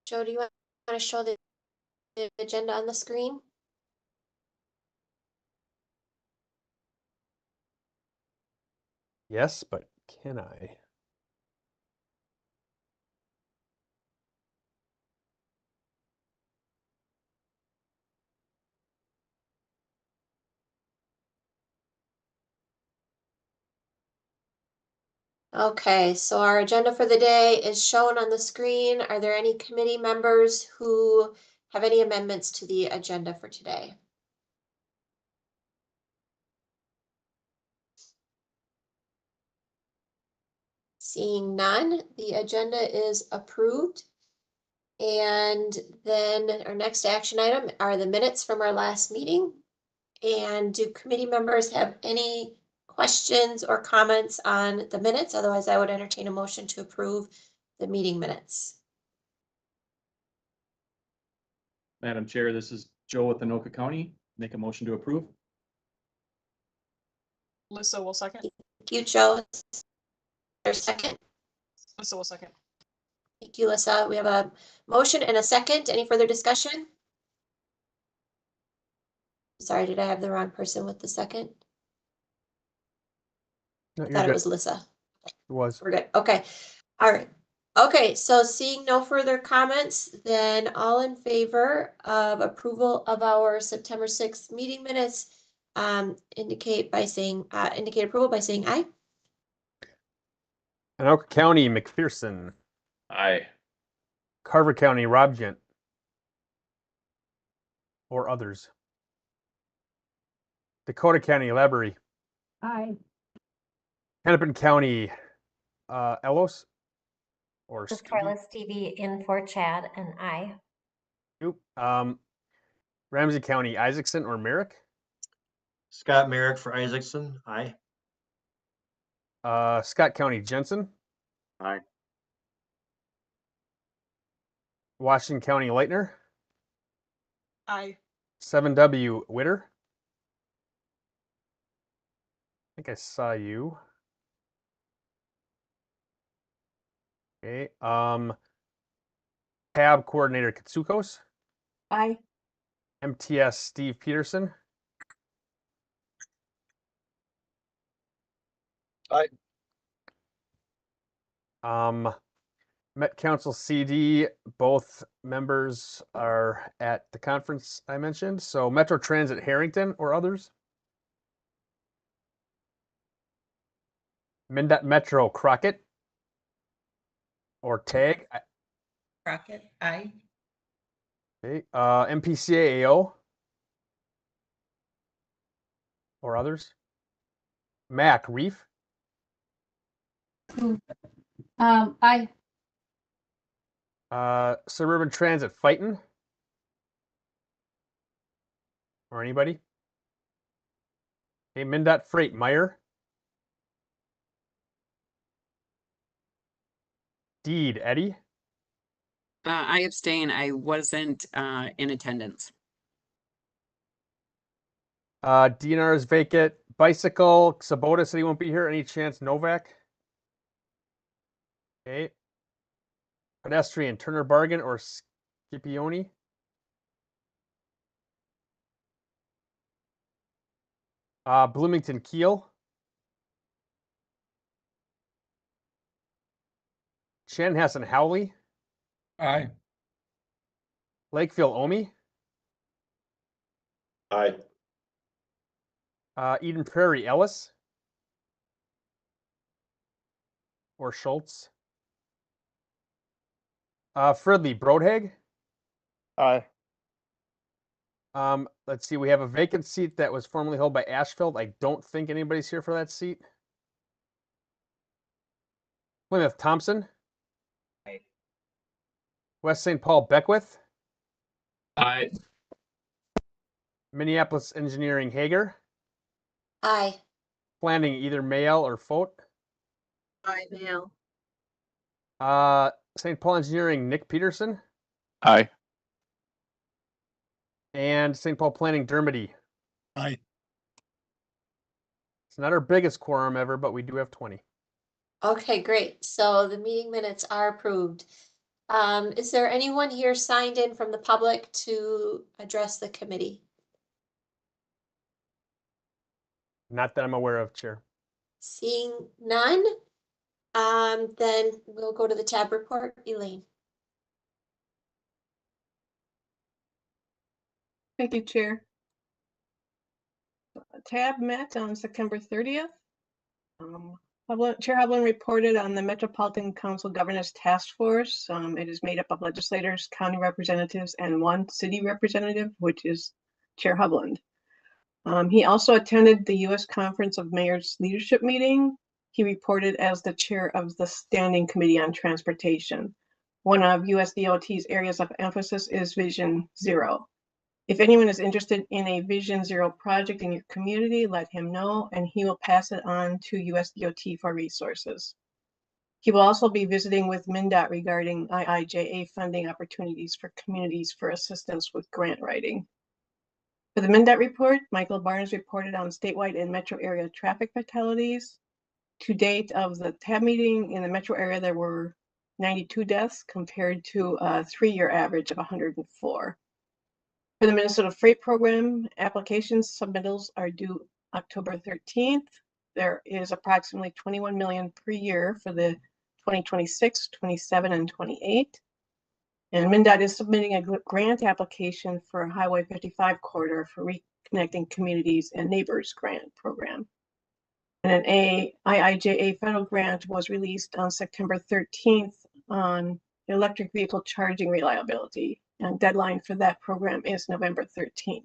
Joe, do you want to show the agenda on the screen? Yes, but can I? Okay, so our agenda for the day is shown on the screen. Are there any committee members who have any amendments to the agenda for today? Seeing none, the agenda is approved. And then our next action item are the minutes from our last meeting. And do committee members have any questions or comments on the minutes? Otherwise, I would entertain a motion to approve the meeting minutes. Madam Chair, this is Joe with Anoka County. Make a motion to approve. Lisa will second. Thank you, Joe. There's a second. Lisa will second. Thank you, Lisa. We have a motion and a second. Any further discussion? Sorry, did I have the wrong person with the second? No, I you're thought it good. was Lisa. It was. We're good. Okay. All right. Okay, so seeing no further comments, then all in favor of approval of our September 6th meeting minutes, indicate approval by saying aye. Anoka County, McPherson. Aye. Carver County, Rob Gent. Or others. Dakota County, Laborie. Aye. Hennepin County, Ellos. Or Just Stevie. Carlos TV in for Chad and I. Nope. Ramsey County, Isaacson or Mareck. Scott Mareck for Isaacson. Aye. Scott County, Jensen. Aye. Washington County, Leitner. Aye. 7W, Witter. I think I saw you. Okay. Tab Coordinator Katsukos. Aye. MTS Steve Peterson. Aye. Met Council CD, both members are at the conference I mentioned. So Metro Transit Harrington or others. MnDOT Metro Crockett or Tag. Crockett, aye. Okay. MPCA-AO or others. Mac Reef. Aye. Suburban Transit Fightin. Or anybody. Okay, MnDOT Freight Meyer. Deed Eddie. I abstain. I wasn't in attendance. DNR is vacant. Bicycle, Sabota said he won't be here. Any chance Novak? Okay. Pedestrian, Turner Bargain or Scipione? Bloomington Keel. Chanhassen Howley. Aye. Lakeville Omi. Aye. Eden Prairie Ellis. Or Schultz. Fridley Brodhag. Aye. Let's see, we have a vacant seat that was formerly held by Ashfield. I don't think anybody's here for that seat. Plymouth Thompson. Aye. West St. Paul Beckwith. Aye. Minneapolis Engineering Hager. Aye. Planning either Mayell or Fote. Aye, Mail. St. Paul Engineering Nick Peterson. Aye. And St. Paul Planning Dermody. Aye. It's not our biggest quorum ever, but we do have 20. Okay, great. So the meeting minutes are approved. Is there anyone here signed in from the public to address the committee? Not that I'm aware of, Chair. Seeing none, then we'll go to the tab report. Elaine. Thank you, Chair. TAB met on September 30th. Chair Hovland reported on the Metropolitan Council Governance Task Force. It is made up of legislators, county representatives, and one city representative, which is Chair Hovland. He also attended the U.S. Conference of Mayors Leadership Meeting. He reported as the chair of the Standing Committee on Transportation. One of USDOT's areas of emphasis is Vision Zero. If anyone is interested in a Vision Zero project in your community, let him know, and he will pass it on to USDOT for resources. He will also be visiting with MnDOT regarding IIJA funding opportunities for communities for assistance with grant writing. For the MnDOT report, Michael Barnes reported on statewide and metro area traffic fatalities. To date of the TAB meeting in the metro area, there were 92 deaths compared to a 3-year average of 104. For the Minnesota Freight Program, application submittals are due October 13th. There is approximately 21 million per year for the 2026, 27, and 28. And MnDOT is submitting a grant application for a Highway 55 corridor for reconnecting communities and neighbors grant program. And an IIJA federal grant was released on September 13th on electric vehicle charging reliability. And deadline for that program is November 13th. And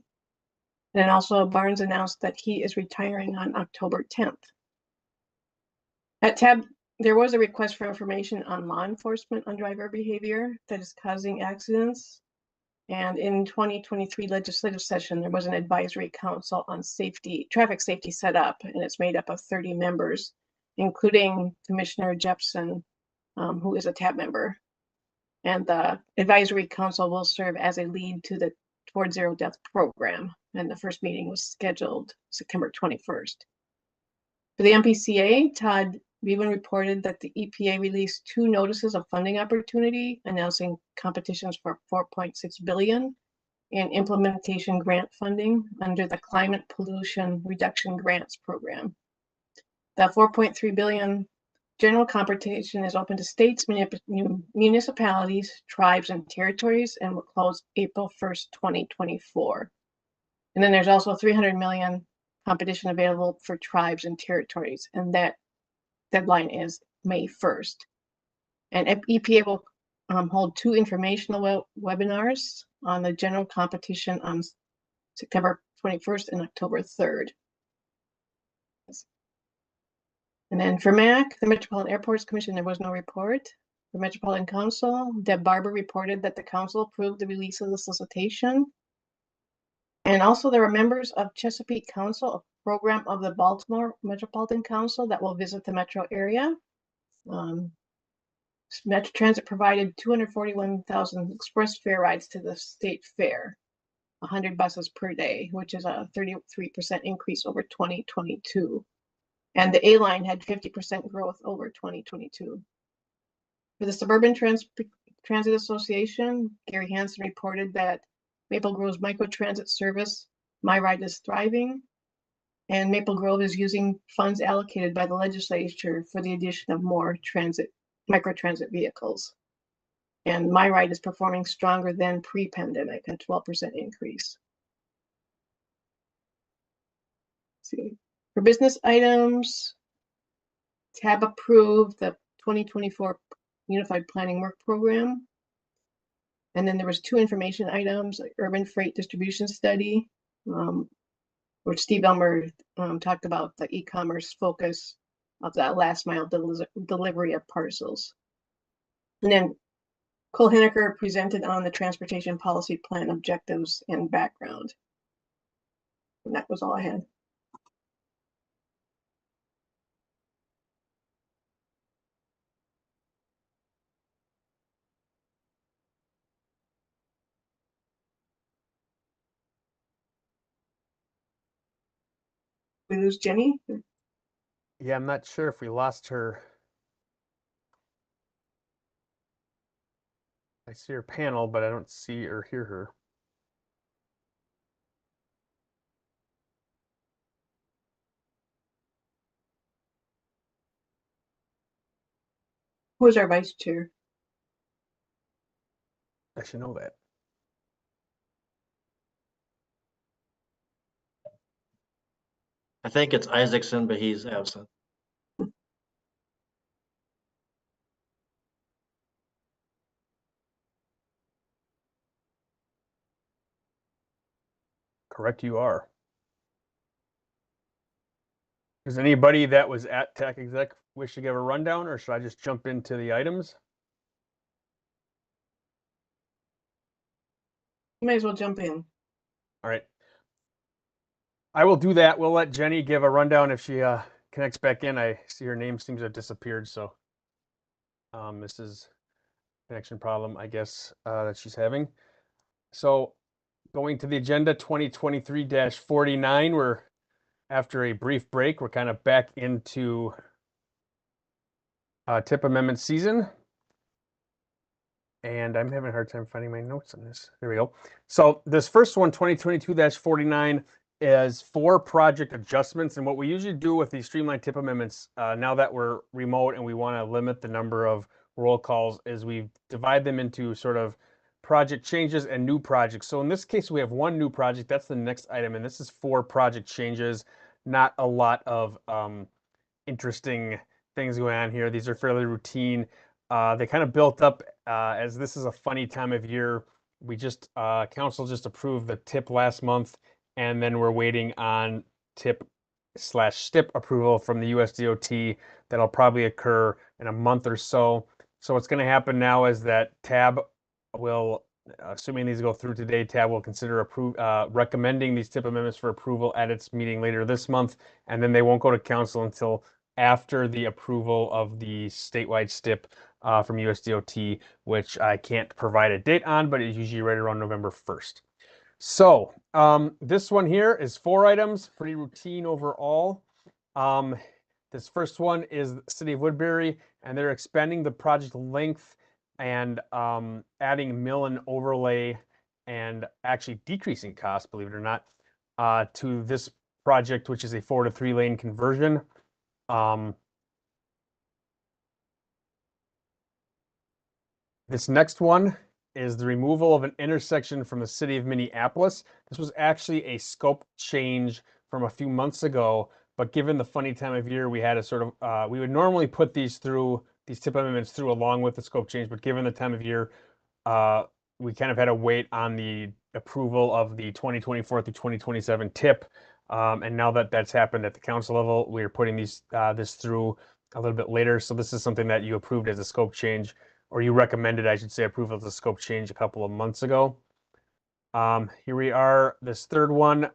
then also Barnes announced that he is retiring on October 10th. At TAB, there was a request for information on law enforcement on driver behavior that is causing accidents. And in 2023 legislative session, there was an advisory council on traffic safety set up, and it's made up of 30 members, including Commissioner Jepson, who is a TAB member. And the advisory council will serve as a lead to the Toward Zero Death program. And the first meeting was scheduled September 21st. For the MPCA, Todd Bevan reported that the EPA released 2 notices of funding opportunity, announcing competitions for $4.6 billion in implementation grant funding under the Climate Pollution Reduction Grants Program. The $4.3 billion general competition is open to states, municipalities, tribes, and territories, and will close April 1st, 2024. And then there's also $300 million competition available for tribes and territories, and that deadline is May 1st. And EPA will hold 2 informational webinars on the general competition on September 21st and October 3rd. And then for MAC, the Metropolitan Airports Commission, there was no report. For Metropolitan Council, Deb Barber reported that the council approved the release of the solicitation. And also there are members of Chesapeake Council, a program of the Baltimore Metropolitan Council that will visit the metro area. Metro Transit provided 241,000 express fare rides to the state fair, 100 buses per day, which is a 33% increase over 2022. And the A-line had 50% growth over 2022. For the Suburban Transit Association, Gary Hansen reported that Maple Grove's microtransit service, My Ride is thriving, and Maple Grove is using funds allocated by the legislature for the addition of more microtransit vehicles. And My Ride is performing stronger than pre-pandemic, a 12% increase. Let's see. For business items, TAB approved the 2024 Unified Planning Work Program. And then there was 2 information items, like Urban Freight Distribution Study, which Steve Elmer talked about the e-commerce focus of that last mile delivery of parcels. And then Cole Henniker presented on the Transportation Policy Plan objectives and background. And that was all I had. We lose Jeni? Yeah, I'm not sure if we lost her. I see her panel, but I don't see or hear her. Who is our vice chair? I should know that. I think it's Isaacson, but he's absent. Correct, you are. Does anybody that was at Tech Exec wish to give a rundown, or should I just jump into the items? You may as well jump in. All right. I will do that. We'll let Jeni give a rundown if she connects back in. I see her name seems to have disappeared, so this is connection problem, I guess, that she's having. So going to the agenda 2023-49, we're after a brief break, we're kind of back into TIP amendment season. And I'm having a hard time finding my notes on this. There we go. So this first one, 2022-49, is 4 project adjustments. And what we usually do with these streamlined TIP amendments, now that we're remote and we want to limit the number of roll calls, is we divide them into sort of project changes and new projects. So in this case, we have 1 new project. That's the next item. And this is 4 project changes. Not a lot of interesting things going on here. These are fairly routine. They kind of built up as this is a funny time of year. We just council just approved the TIP last month, and then we're waiting on TIP/STIP approval from the USDOT. That'll probably occur in a month or so. So what's going to happen now is that TAB will, assuming these go through today, TAB will consider recommending these TIP amendments for approval at its meeting later this month, and then they won't go to council until after the approval of the statewide STIP from USDOT, which I can't provide a date on, but it's usually right around November 1st. So this one here is 4 items, pretty routine overall. This first one is the City of Woodbury, and they're expanding the project length and adding mill and overlay and actually decreasing costs, believe it or not, to this project, which is a 4 to 3 lane conversion. This next one is the removal of an intersection from the city of Minneapolis. This was actually a scope change from a few months ago, but given the funny time of year, we had a sort of, we would normally put these TIP amendments through along with the scope change, but given the time of year, we kind of had to wait on the approval of the 2024 through 2027 TIP. And now that that's happened at the council level, we are putting this through a little bit later. So this is something that you approved as a scope change, or you recommended, I should say, approval of the scope change a couple of months ago. Here we are. This third one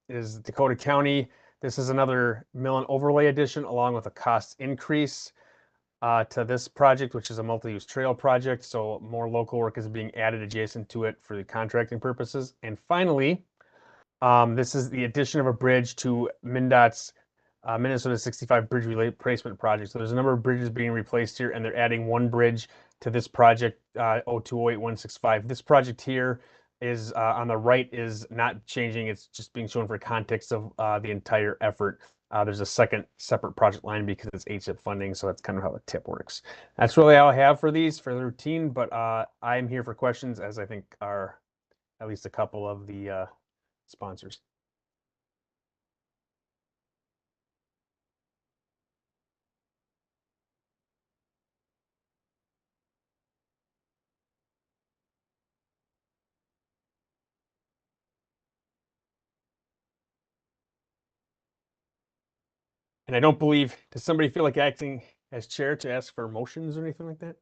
is Dakota County. This is another mill and overlay addition along with a cost increase to this project, which is a multi-use trail project. So more local work is being added adjacent to it for the contracting purposes. And finally, this is the addition of a bridge to MnDOT's Minnesota 65 bridge replacement project. So there's a number of bridges being replaced here, and they're adding 1 bridge to this project, 0208165. This project here is on the right is not changing. It's just being shown for context of the entire effort. There's a second separate project line because it's HIP funding, so that's kind of how the TIP works. That's really all I have for these for the routine, but I'm here for questions, as I think are at least a couple of the sponsors. And I don't believe, does somebody feel like acting as chair to ask for motions or anything like that?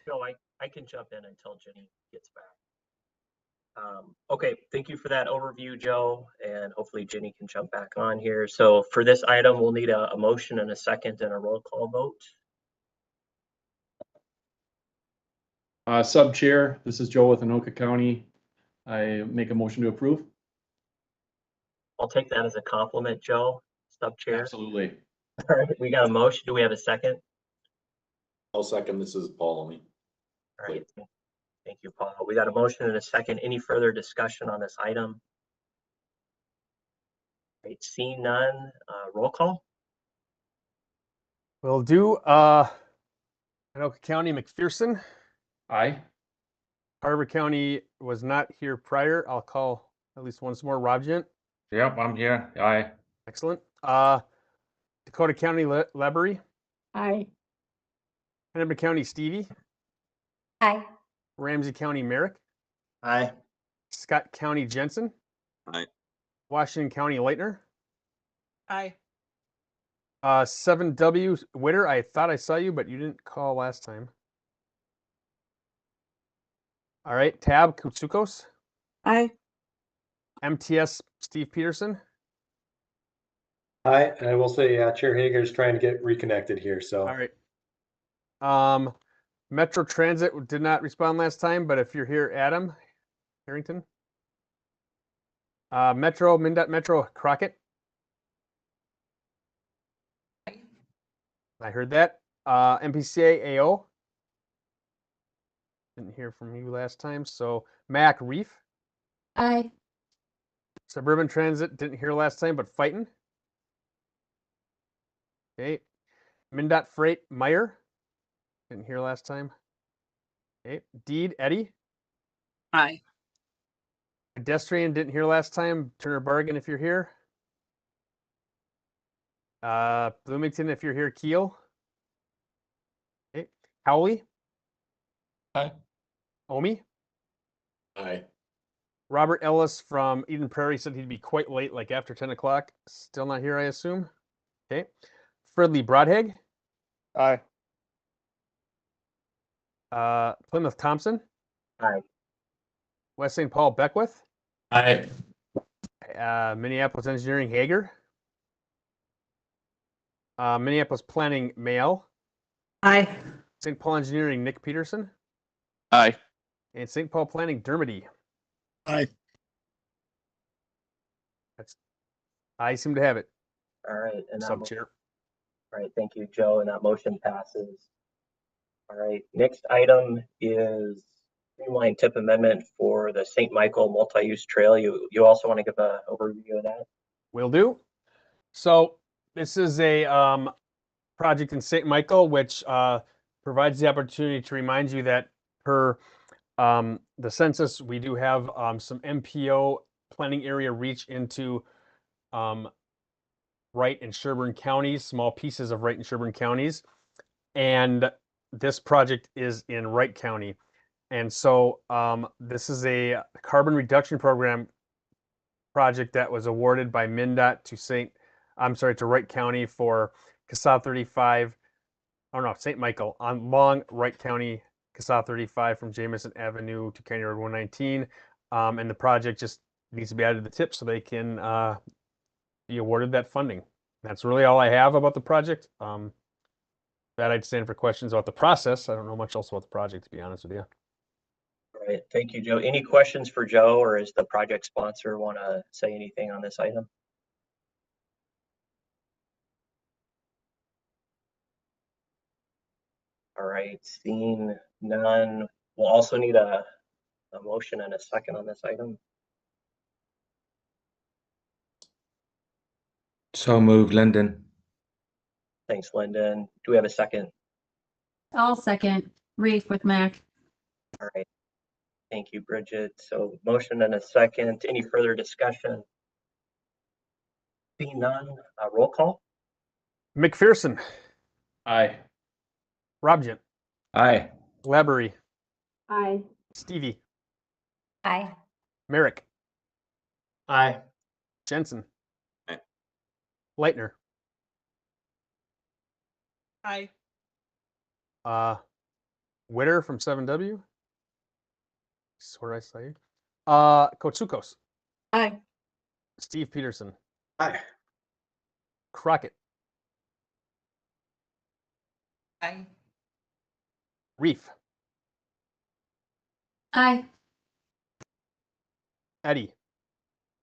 No, I can jump in until Jeni gets back. Okay, thank you for that overview, Joe, and hopefully Jeni can jump back on here. So for this item, we'll need a motion and a second and a roll call vote. Sub Chair, this is Joe with Anoka County. I make a motion to approve. I'll take that as a compliment, Joe, sub chair. Absolutely. All right, we got a motion. Do we have a second? I'll second. This is Paul only. All right. Thank you, Paul. We got a motion and a second. Any further discussion on this item? Right, seeing none, roll call. Will do. Anoka County, McPherson. Aye. Carver County was not here prior. I'll call at least once more. Rob Gent. Yep, I'm here. Aye. Excellent. Dakota County, Lebery. Aye. Hennepin County, Stevie. Aye. Ramsey County, Mareck. Aye. Scott County, Jensen. Aye. Washington County, Leitner. Aye. 7W, Witter. I thought I saw you, but you didn't call last time. All right, Tab, Kutsukos. Aye. MTS, Steve Peterson. Hi, and I will say, Chair Hager is trying to get reconnected here, so. All right. Metro Transit did not respond last time, but if you're here, Adam Harrington. Metro, MnDOT Metro, Crockett. I heard that. MPCA, AO. Didn't hear from you last time. So Mac, Reef. Aye. Suburban Transit, didn't hear last time, but fighting. Okay. MnDOT Freight, Meyer. Didn't hear last time. Okay. Deed, Eddie. Aye. Pedestrian, didn't hear last time. Turner Bargain, if you're here. Bloomington, if you're here. Keel. Okay. Howley. Aye. Omi. Aye. Robert Ellis from Eden Prairie said he'd be quite late, like after 10 o'clock. Still not here, I assume. Okay. Fridley Broadheg. Aye. Plymouth Thompson. Aye. West St. Paul Beckwith. Aye. Minneapolis Engineering Hager. Minneapolis Planning Mail. Aye. St. Paul Engineering Nick Peterson. Aye. And St. Paul Planning Dermody. Aye. I seem to have it. All right, and that Sub chair. all right, thank you, Joe, and that motion passes. All right, next item is Streamlined TIP Amendment for the St. Michael Multiuse Trail. You also want to give an overview of that? Will do. So this is a project in St. Michael, which provides the opportunity to remind you that per the census, we do have some MPO planning area reach into Wright and Sherburne counties, small pieces of Wright and Sherburne counties. And this project is in Wright County. And so this is a carbon reduction program project that was awarded by MnDOT to Wright County for CASA 35, St. Michael on long Wright County, CASA 35 from Jamison Avenue to County Road 119. And the project just needs to be added to the tip so they can be awarded that funding. That's really all I have about the project. That I'd stand for questions about the process. I don't know much else about the project, to be honest with you. All right, thank you, Joe. Any questions for Joe, or is the project sponsor want to say anything on this item? All right, seeing none, we'll also need a motion and a second on this item. So move, Linden. Thanks, Lyndon. Do we have a second? I'll second. Reef with Mac. All right. Thank you, Bridget. So motion and a second. Any further discussion? Seeing none, roll call. McPherson, Aye. Robjent, Aye. Labery, Aye. Stevie, Aye. Mareck, Aye. Jensen, Aye. Leitner, Aye. Witter from 7W. Swear I saw you. Kotsukos, Aye. Steve Peterson, Aye. Crockett, Aye. Reef, Aye. Eddie,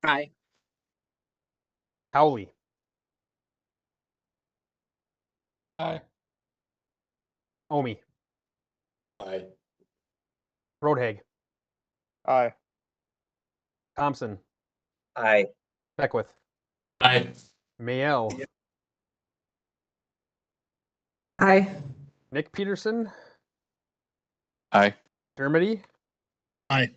Aye. Howley, Aye. Omi, Aye. Roadhag, Aye. Thompson, Aye. Beckwith, Aye. Mayel, Aye. Nick Peterson, Aye. Dermody, Aye.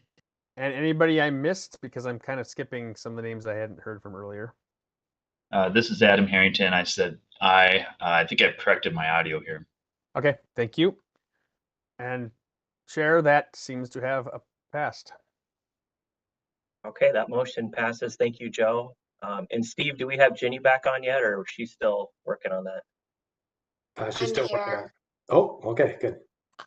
and anybody I missed because I'm kind of skipping some of the names I hadn't heard from earlier. This is Adam Harrington. I said aye. I think I've corrected my audio here. Okay, thank you. And Chair, that seems to have passed. Okay, that motion passes. Thank you, Joe. And Steve, do we have Jeni back on yet, or is she still working on that? She's I'm still working on here. it. Oh, okay, good.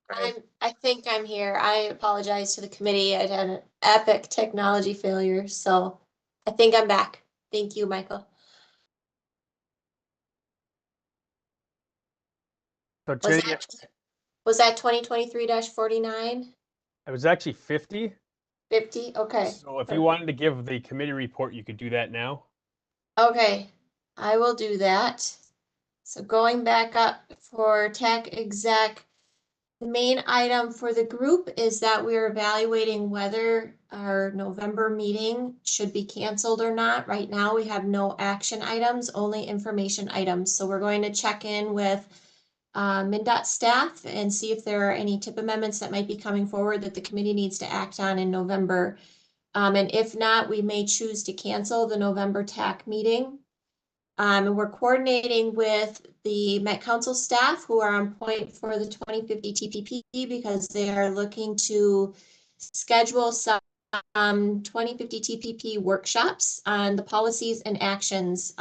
I think I'm here. I apologize to the committee. I had an epic technology failure, so I think I'm back. Thank you, Michael. So Was Jenny, that 2023-49? it was actually 50. 50? Okay. So if you wanted to give the committee report, you could do that now. Okay, I will do that. So going back up for tech exec, the main item for the group is that we're evaluating whether our November meeting should be canceled or not. Right now, we have no action items, only information items. So we're going to check in with MnDOT staff and see if there are any TIP amendments that might be coming forward that the committee needs to act on in November. And if not, we may choose to cancel the November TAC meeting. And we're coordinating with the Met Council staff who are on point for the 2050 TPP because they are looking to schedule some 2050 TPP workshops on the policies and actions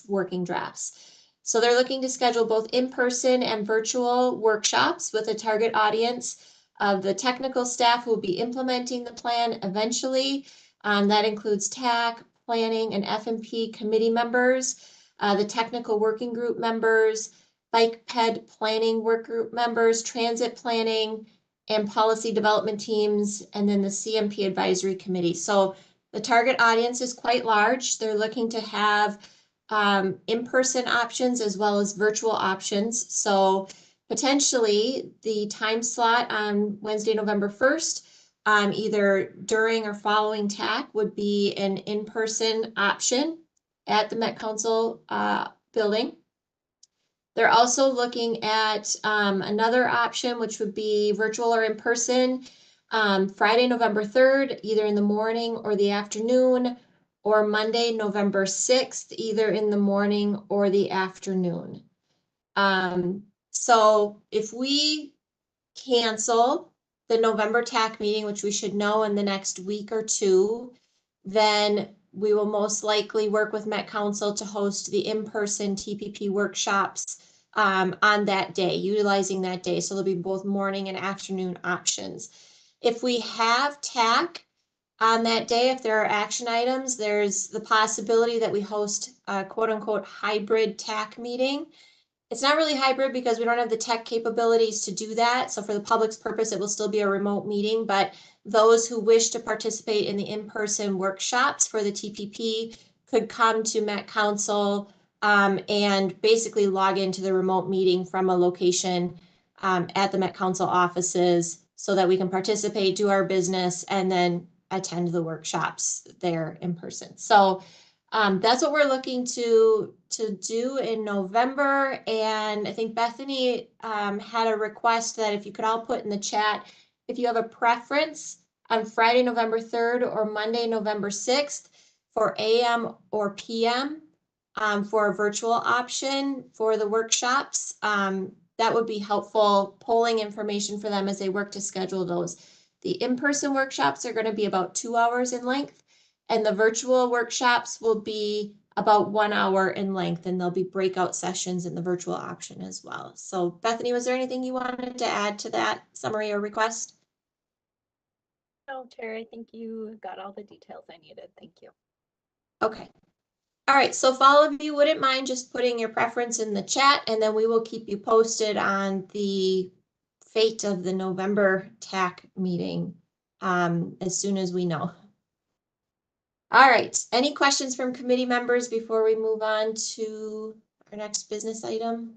working drafts. So they're looking to schedule both in-person and virtual workshops with a target audience of the technical staff who will be implementing the plan eventually. That includes TAC, planning, and F&P committee members, the technical working group members, bike ped planning work group members, transit planning, and policy development teams, and then the CMP advisory committee. So the target audience is quite large. They're looking to have in-person options as well as virtual options. So potentially the time slot on Wednesday, November 1st, either during or following TAC would be an in-person option at the Met Council building. They're also looking at another option, which would be virtual or in person, Friday, November 3rd, either in the morning or the afternoon, or Monday, November 6th, either in the morning or the afternoon. So if we cancel the November TAC meeting, which we should know in the next week or two, then we will most likely work with Met Council to host the in-person TPP workshops on that day, utilizing that day. So there'll be both morning and afternoon options. If we have TAC on that day, if there are action items, there's the possibility that we host a quote unquote hybrid TAC meeting. It's not really hybrid because we don't have the tech capabilities to do that. So for the public's purpose, it will still be a remote meeting, but those who wish to participate in the in-person workshops for the TPP could come to Met Council and basically log into the remote meeting from a location at the Met Council offices so that we can participate, do our business, and then attend the workshops there in person. So that's what we're looking to do in November. And I think Bethany had a request that if you could all put in the chat, if you have a preference on Friday, November 3rd or Monday, November 6th for AM or PM for a virtual option for the workshops, that would be helpful polling information for them as they work to schedule those. The in-person workshops are going to be about 2 hours in length, and the virtual workshops will be about 1 hour in length, and there'll be breakout sessions in the virtual option as well. So Bethany, was there anything you wanted to add to that summary or request? No, Chair, I think you got all the details I needed. Thank you. Okay. All right, so if all of you wouldn't mind just putting your preference in the chat, and then we will keep you posted on the fate of the November TAC meeting as soon as we know. All right, any questions from committee members before we move on to our next business item?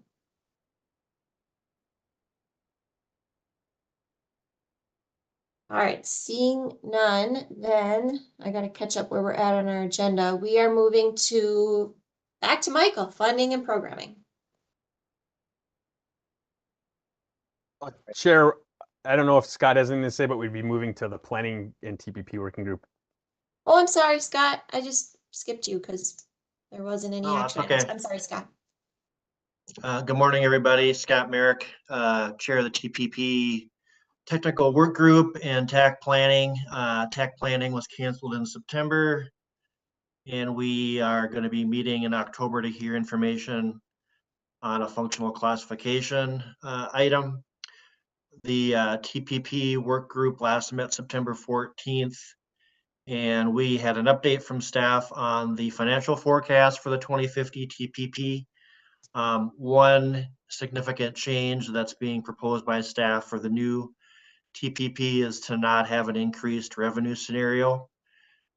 All right, seeing none, then I gotta catch up where we're at on our agenda. We are moving to, back to Michael, funding and programming. Chair, I don't know if Scott has anything to say, but we'd be moving to the planning and TPP working group. Oh, I'm sorry, Scott. I just skipped you because there wasn't any No, that's action items. okay. I'm sorry, Scott. Good morning, everybody. Scott Mareck, Chair of the TPP Technical Work Group and TAC Planning. TAC Planning was canceled in September, and we are going to be meeting in October to hear information on a functional classification item. The TPP Work Group last met September 14th, and we had an update from staff on the financial forecast for the 2050 TPP. One significant change that's being proposed by staff for the new TPP is to not have an increased revenue scenario,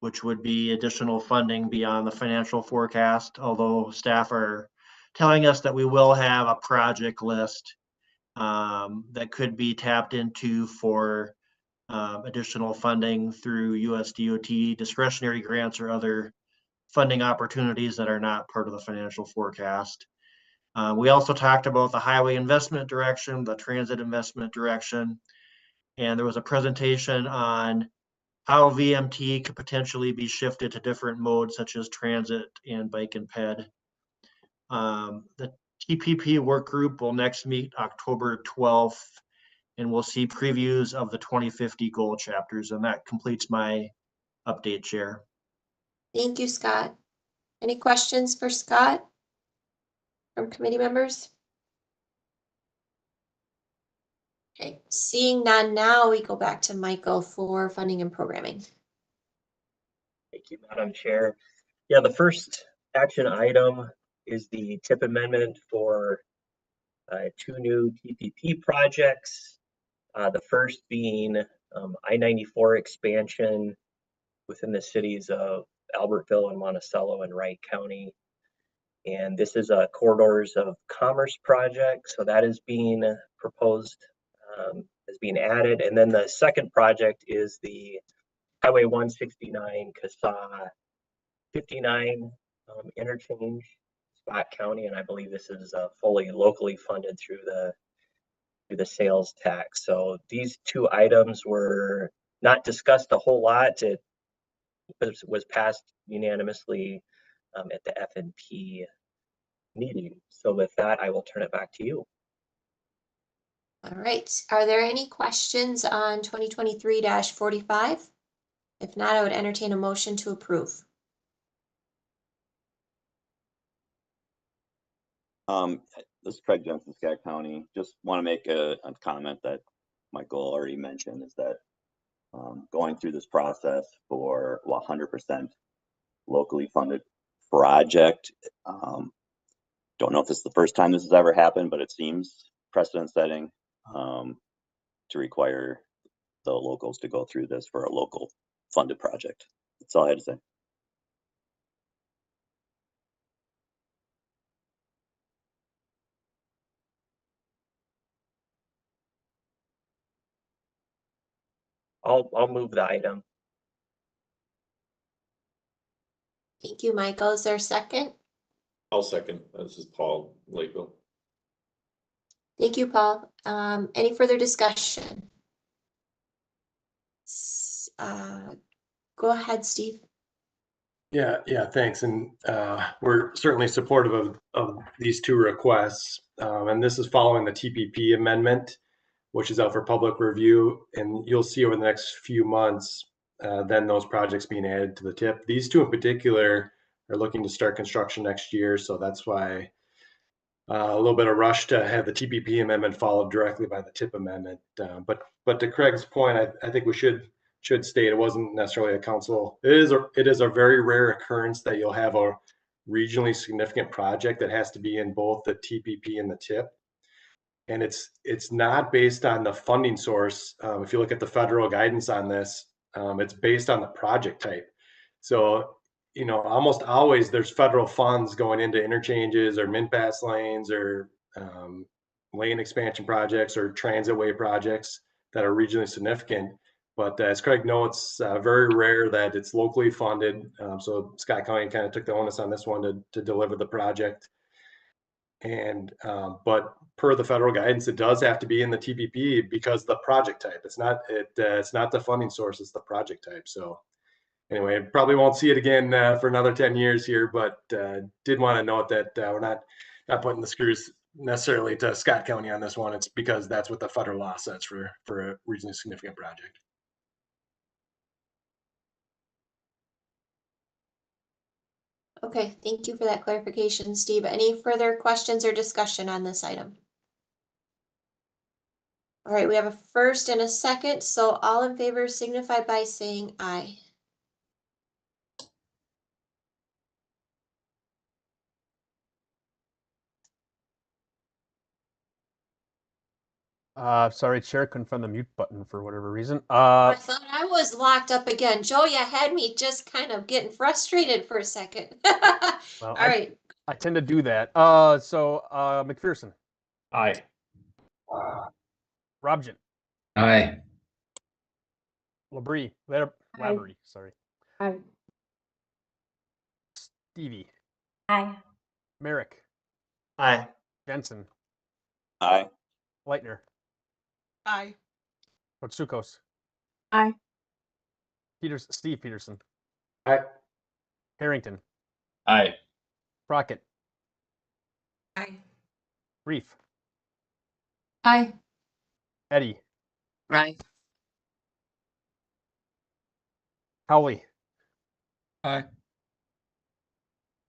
which would be additional funding beyond the financial forecast, although staff are telling us that we will have a project list that could be tapped into for additional funding through USDOT discretionary grants or other funding opportunities that are not part of the financial forecast. We also talked about the highway investment direction, the transit investment direction, and there was a presentation on how VMT could potentially be shifted to different modes such as transit and bike and ped. The TPP work group will next meet October 12th, and we'll see previews of the 2050 goal chapters, and that completes my update, Chair. Thank you, Scott. Any questions for Scott from committee members? Okay, seeing none, now we go back to Michael for funding and programming. Thank you, Madam Chair. Yeah, the first action item is the TIP amendment for 2 new TPP projects. The first being I-94 expansion within the cities of Albertville and Monticello and Wright County. And this is a corridors of commerce project. So that is being proposed, is being added. And then the second project is the Highway 169 CASA 59 interchange, Scott County. And I believe this is fully locally funded through the sales tax. So these 2 items were not discussed a whole lot. It was passed unanimously at the F&P meeting. So with that, I will turn it back to you. All right, are there any questions on 2023-45? If not, I would entertain a motion to approve. This is Craig Johnson, Scott County. Just want to make a comment that Michael already mentioned, is that going through this process for 100% locally funded project. Don't know if this is the first time this has ever happened, but it seems precedent setting to require the locals to go through this for a local funded project. That's all I had to say. I'll move the item. Thank you, Michael. Is there a second? I'll second. This is Paul Lakeville. Thank you, Paul. Any further discussion? Go ahead, Steve. Yeah, thanks. And we're certainly supportive of these 2 requests. And this is following the TPP amendment, which is out for public review. And you'll see over the next few months, then those projects being added to the TIP. These 2 in particular are looking to start construction next year. So that's why a little bit of rush to have the TPP amendment followed directly by the TIP amendment. But to Craig's point, I think we should state it wasn't necessarily a council. It is a very rare occurrence that you'll have a regionally significant project that has to be in both the TPP and the TIP. And it's not based on the funding source. If you look at the federal guidance on this, it's based on the project type. So, almost always there's federal funds going into interchanges or min-pass lanes or lane expansion projects or transitway projects that are regionally significant. But as Craig notes, very rare that it's locally funded. So Scott County kind of took the onus on this one to deliver the project. And but per the federal guidance, it does have to be in the TPP because the project type. It's not the funding source, it's the project type. So anyway, probably won't see it again for another 10 years here, but did want to note that we're not putting the screws necessarily to Scott County on this one. It's because that's what the federal law sets for a reasonably significant project. Okay, thank you for that clarification, Steve. Any further questions or discussion on this item? All right, we have a first and a second, so all in favor signify by saying aye. Sorry, Chair, couldn't find the mute button for whatever reason. I thought I was locked up again. Joe, you had me just kind of getting frustrated for a second. Well, All right. I tend to do that. So McPherson. Aye. Robjan. Aye. Labrie, sorry. Aye. Stevie. Aye. Mareck. Aye. Jensen. Aye. Leitner. Aye. Otsukos. Aye. Steve Peterson. Aye. Harrington. Aye. Crockett. Aye. Reef. Aye. Eddie. Aye. Howley. Aye.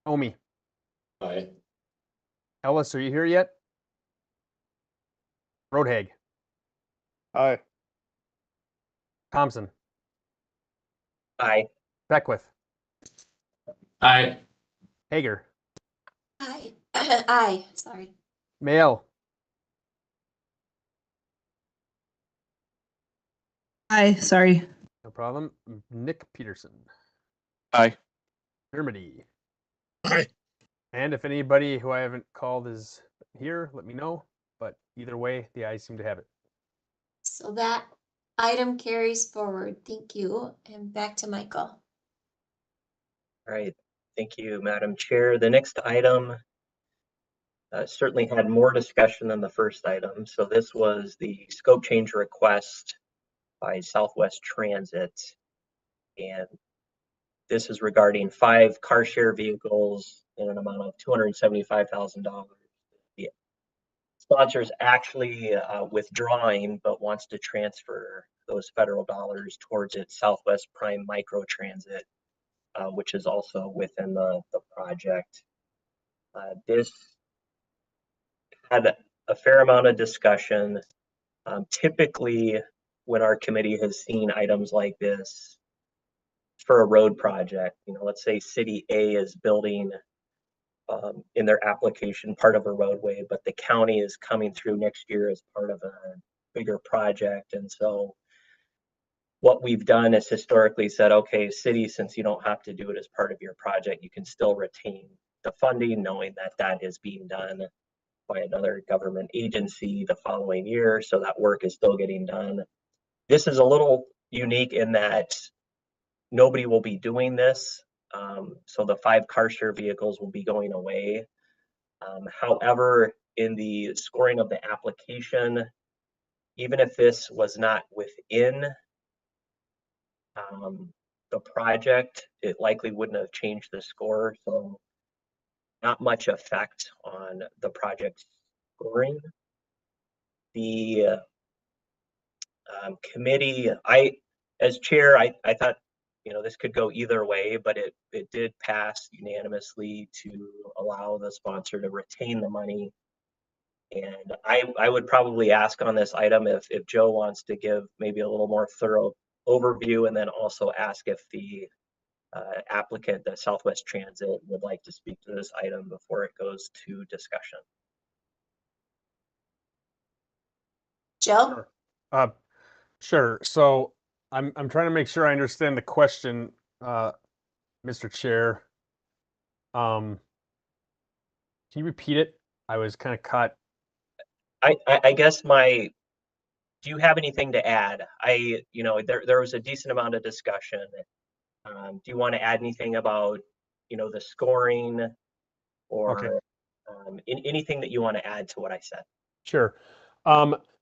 Omi. Aye. Ellis, are you here yet? Roadhag. Aye. Thompson. Aye. Beckwith. Aye. Hager. Aye. Aye, sorry. Mael. Aye, sorry. No problem. Nick Peterson. Aye. Dermody. Aye. And if anybody who I haven't called is here, let me know. But either way, the ayes seem to have it. So that item carries forward. Thank you. And back to Michael. All right. Thank you, Madam Chair. The next item certainly had more discussion than the first item. So this was the scope change request by Southwest Transit. And this is regarding 5 car share vehicles in an amount of $275,000. The sponsor is actually withdrawing, but wants to transfer those federal dollars towards its Southwest Prime Micro Transit, which is also within the project. This had a fair amount of discussion. Typically, when our committee has seen items like this for a road project, let's say City A is building in their application part of a roadway, but the county is coming through next year as part of a bigger project. And so what we've done is historically said, okay, city, since you don't have to do it as part of your project, you can still retain the funding, knowing that that is being done by another government agency the following year. So that work is still getting done. This is a little unique in that nobody will be doing this. So the 5 car share vehicles will be going away. However, in the scoring of the application, even if this was not within the project, it likely wouldn't have changed the score. So not much effect on the project scoring. The committee, as chair, I thought, this could go either way, but it did pass unanimously to allow the sponsor to retain the money. And I would probably ask on this item if Joe wants to give maybe a little more thorough overview, and then also ask if the applicant, the Southwest Transit, would like to speak to this item before it goes to discussion. Joe? Sure. So I'm trying to make sure I understand the question, Mr. Chair. Can you repeat it? I was kind of caught. I guess my do you have anything to add? There was a decent amount of discussion. Do you want to add anything about, the scoring or anything that you want to add to what I said? Sure.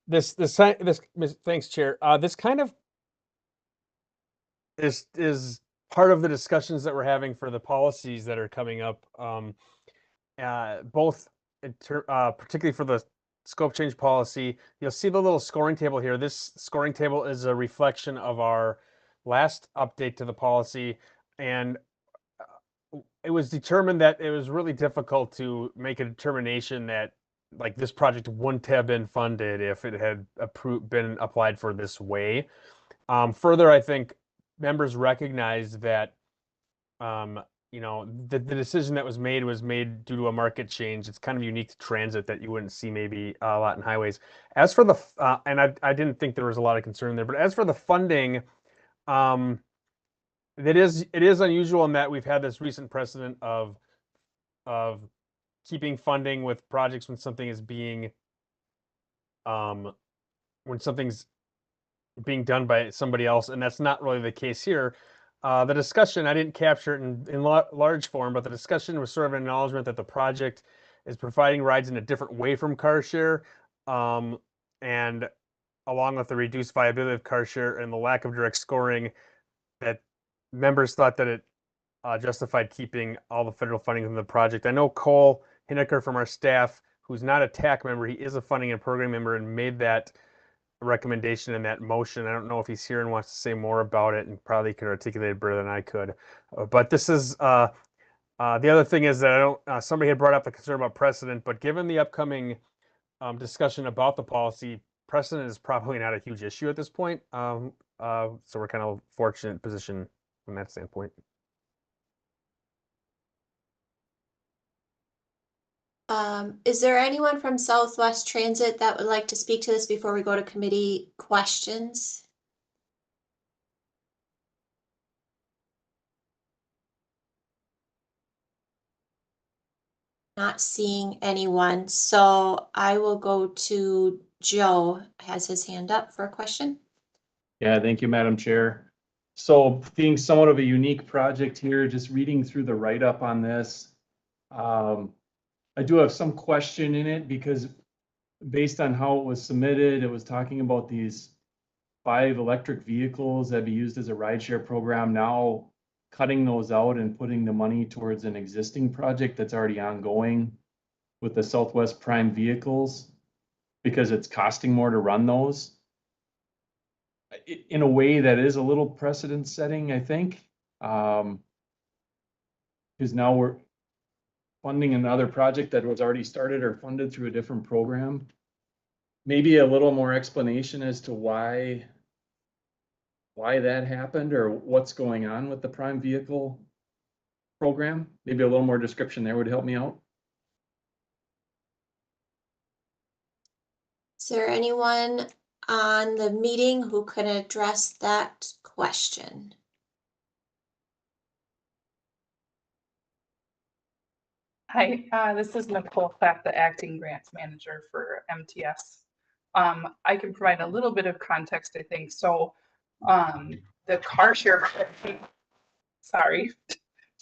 Thanks, Chair. This kind of is part of the discussions that we're having for the policies that are coming up, both particularly for the scope change policy. You'll see the little scoring table here. This scoring table is a reflection of our last update to the policy, and it was determined that it was really difficult to make a determination that like this project wouldn't have been funded if it had been applied for this way. Further, I think members recognize that the decision that was made due to a market change. It's kind of unique to transit that you wouldn't see maybe a lot in highways. As for the and I didn't think there was a lot of concern there, but as for the funding, it is unusual in that we've had this recent precedent of keeping funding with projects when something is being when something's being done by somebody else, and that's not really the case here. The discussion, I didn't capture it in large form, but the discussion was sort of an acknowledgement that the project is providing rides in a different way from car share, and along with the reduced viability of car share and the lack of direct scoring, that members thought that it justified keeping all the federal funding in the project. I know Cole Hineker from our staff, who's not a TAC member, he is a funding and program member, and made that recommendation in that motion. I don't know if he's here and wants to say more about it, and probably could articulate it better than I could. But this is the other thing is that I don't. Somebody had brought up the concern about precedent, but given the upcoming discussion about the policy, precedent is probably not a huge issue at this point. So we're kind of fortunate position from that standpoint. Is there anyone from Southwest Transit that would like to speak to this before we go to committee questions? Not seeing anyone, so I will go to Joe, has his hand up for a question. Yeah, thank you, Madam Chair. So being somewhat of a unique project here, just reading through the write-up on this, I do have some question in it because based on how it was submitted, it was talking about these 5 electric vehicles that be used as a rideshare program, now cutting those out and putting the money towards an existing project that's already ongoing with the Southwest Prime vehicles because it's costing more to run those. In a way that is a little precedent setting, I think. Because now we're funding another project that was already started or funded through a different program. Maybe a little more explanation as to why that happened or what's going on with the prime vehicle program. Maybe a little more description there would help me out. Is there anyone on the meeting who can address that question? Hi, this is Nicole Platt, the acting grants manager for MTS. I can provide a little bit of context, I think. So the car share, sorry,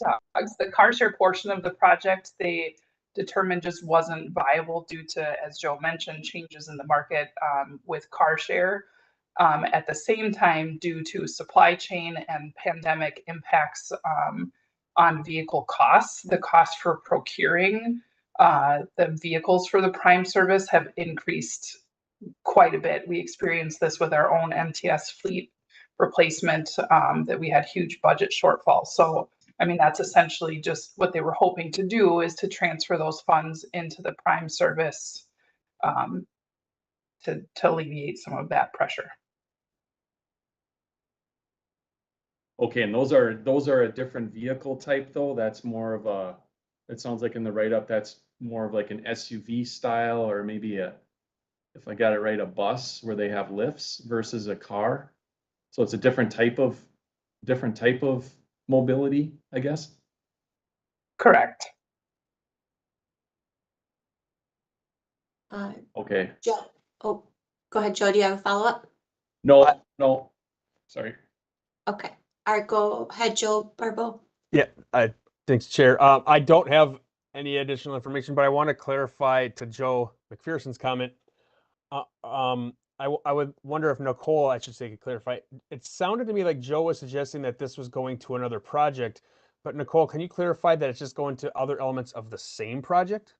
dogs, the car share portion of the project, they determined just wasn't viable due to, as Joe mentioned, changes in the market with car share. At the same time, due to supply chain and pandemic impacts on vehicle costs, the cost for procuring the vehicles for the prime service have increased quite a bit. We experienced this with our own MTS fleet replacement that we had huge budget shortfalls. So, I mean, that's essentially just what they were hoping to do, is to transfer those funds into the prime service to alleviate some of that pressure. Okay, and those are a different vehicle type though. That's more of a, it sounds like in the write-up, that's more of like an SUV style, or maybe if I got it right, a bus where they have lifts versus a car. So it's a different type of mobility, I guess. Correct. Okay. Joe, oh, Go ahead, Joe. Do you have a follow-up? No, no, sorry. Okay. All right, go ahead, Joe Barbeau. Yeah, thanks, Chair. I don't have any additional information, but I want to clarify to Joe McPherson's comment. I would wonder if Nicole, I should say, could clarify. It sounded to me like Joe was suggesting that this was going to another project, but Nicole, can you clarify that it's just going to other elements of the same project?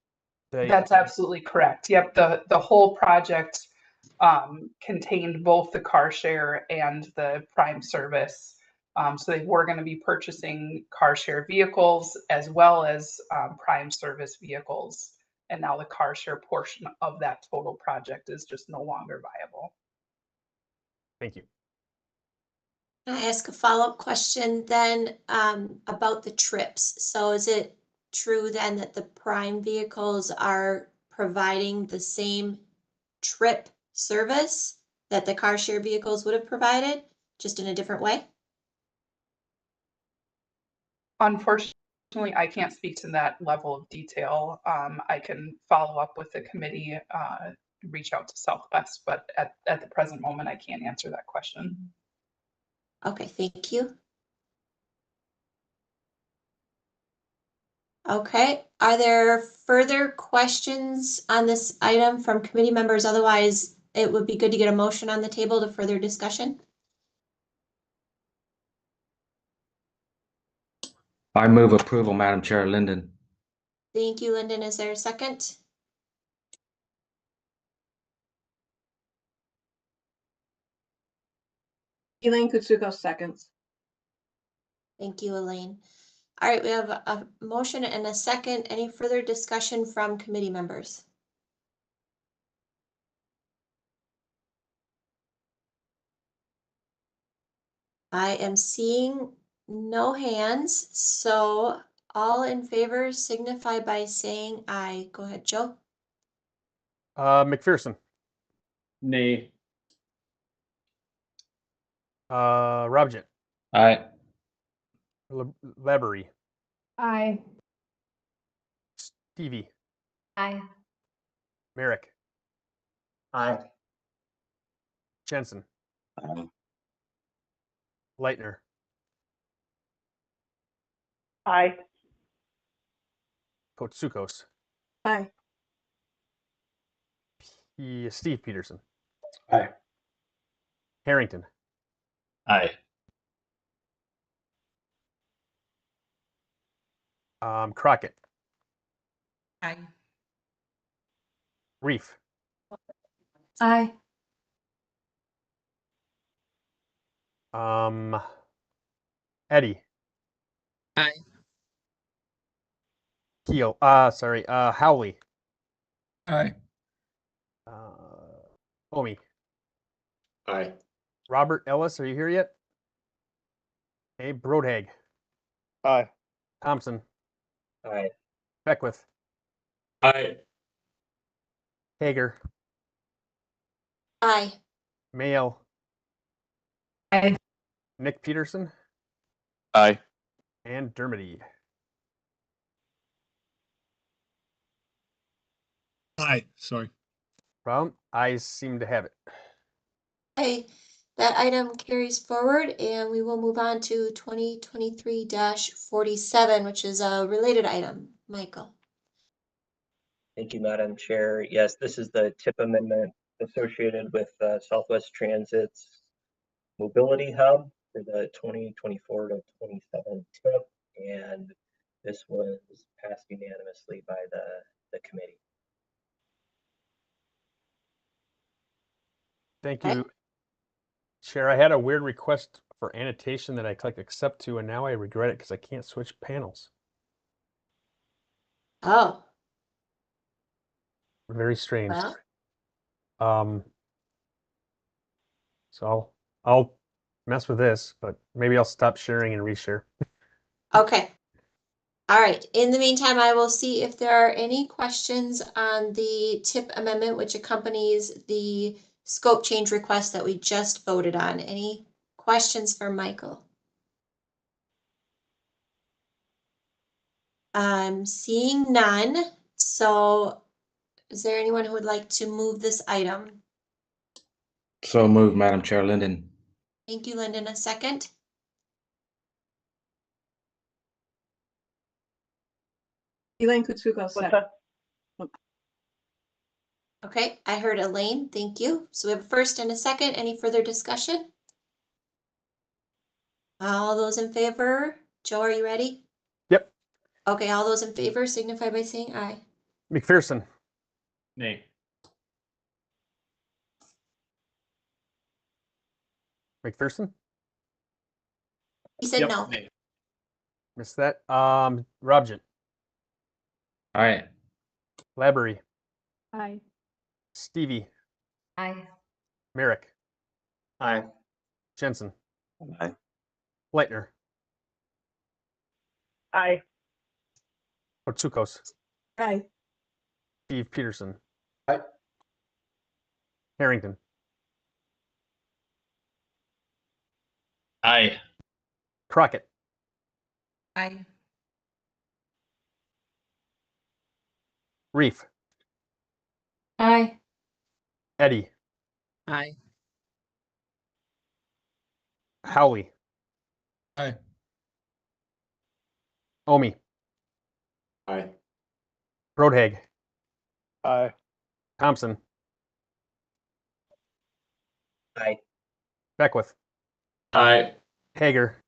That's absolutely correct. Yep, the whole project contained both the car share and the prime service. So they were going to be purchasing car share vehicles as well as prime service vehicles. And now the car share portion of that total project is just no longer viable. Thank you. Can I ask a follow-up question then about the trips? So is it true then that the prime vehicles are providing the same trip service that the car share vehicles would have provided, just in a different way? Unfortunately, I can't speak to that level of detail. I can follow up with the committee, reach out to Southwest, but at the present moment, I can't answer that question. Okay, thank you. Okay, are there further questions on this item from committee members? Otherwise, it would be good to get a motion on the table to further discussion. I move approval, Madam Chair. Linden. Thank you, Lyndon. Is there a second? Elaine Kutsuko seconds. Thank you, Elaine. All right, we have a motion and a second. Any further discussion from committee members? I am seeing no hands, so all in favor signify by saying aye. Go ahead, Joe. McPherson. Nay. Robjet. Aye. Laborie. Aye. Stevie. Aye. Mareck. Aye. Jensen. Aye. Leitner. Aye. Kotsukos. Aye. Steve Peterson. Aye. Harrington. Aye. Crockett. Aye. Reef. Aye. Eddie. Aye. Keel. Howley. Aye. Omi. Aye. Robert Ellis, are you here yet? Hey, Brodhag. Aye. Thompson. Aye. Beckwith. Aye. Hager. Aye. Mayo. Aye. Nick Peterson. Aye. And Dermody. Aye. Sorry. Problem. I seem to have it. Okay, that item carries forward and we will move on to 2023-47, which is a related item. Michael. Thank you, Madam Chair. Yes, this is the TIP amendment associated with Southwest Transit's mobility hub for the 2024 to 27 TIP, and this was passed unanimously by the committee. Thank Okay. you, Chair. I had a weird request for annotation that I clicked accept to, and now I regret it because I can't switch panels. Oh, Very strange. well, So I'll mess with this, but maybe I'll stop sharing and reshare. okay. All right. In the meantime, I will see if there are any questions on the TIP amendment, which accompanies the scope change request that we just voted on. Any questions for Michael? I'm seeing none. So is there anyone who would like to move this item? So moved, Madam Chair, Linden. Thank you, Lyndon. A second? Elaine Kutsuko, second. Okay, I heard Elaine. Thank you. So we have a first and a second. Any further discussion? All those in favor? Joe, are you ready? Yep. Okay, all those in favor signify by saying aye. McPherson, Nay. McPherson, He said Yep, no. nay. missed that. Robgent, Aye. Labrie, Aye. Stevie, Aye. Mareck, Aye. Jensen, Aye. Leitner, Aye. Otsukos, Aye. Steve Peterson. Aye. Harrington, Aye. Crockett, Aye. Reef, Aye. Eddie, Aye. Howley, Aye. Omi, Aye. Brodhag, Aye. Thompson, Aye. Beckwith, Aye. Hager,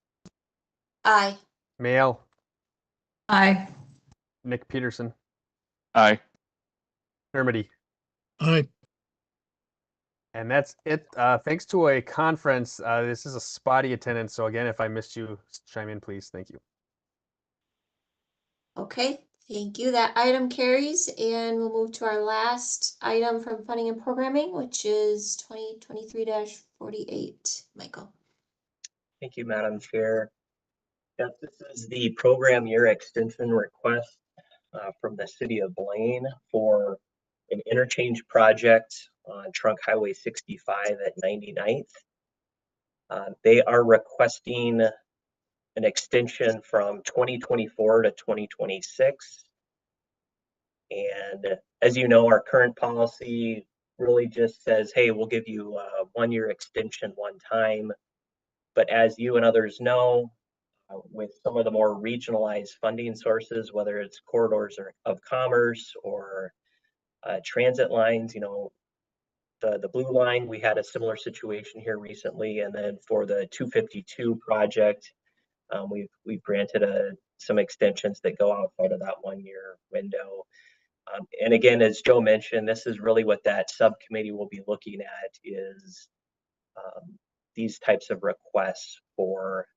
Aye. Mayel, Aye. Nick Peterson, Aye. Dermody. Aye. And that's it. Thanks to a conference, this is a spotty attendance. So again, if I missed you, chime in, please. Thank you. Okay, thank you. That item carries, and we'll move to our last item from funding and programming, which is 2023-48. Michael. Thank you, Madam Chair. Yes, this is the program year extension request from the city of Blaine for an interchange project on Trunk Highway 65 at 99th. They are requesting an extension from 2024 to 2026. And as you know, our current policy really just says, hey, we'll give you a 1-year extension one time. But as you and others know, with some of the more regionalized funding sources, whether it's corridors of commerce or transit lines, you know, the blue line, we had a similar situation here recently. And then for the 252 project, we've granted some extensions that go outside of that 1-year window. And again, as Joe mentioned, this is really what that subcommittee will be looking at is these types of requests for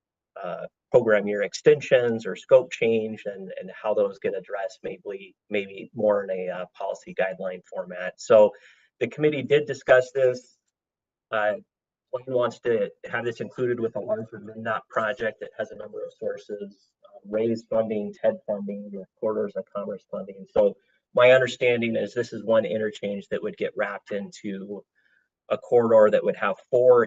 program year extensions or scope change and how those get addressed, maybe more in a policy guideline format. So the committee did discuss this. Blaine wants to have this included with a larger MnDOT project that has a number of sources, raised funding, TED funding, corridors of commerce funding. So my understanding is this is one interchange that would get wrapped into a corridor that would have 4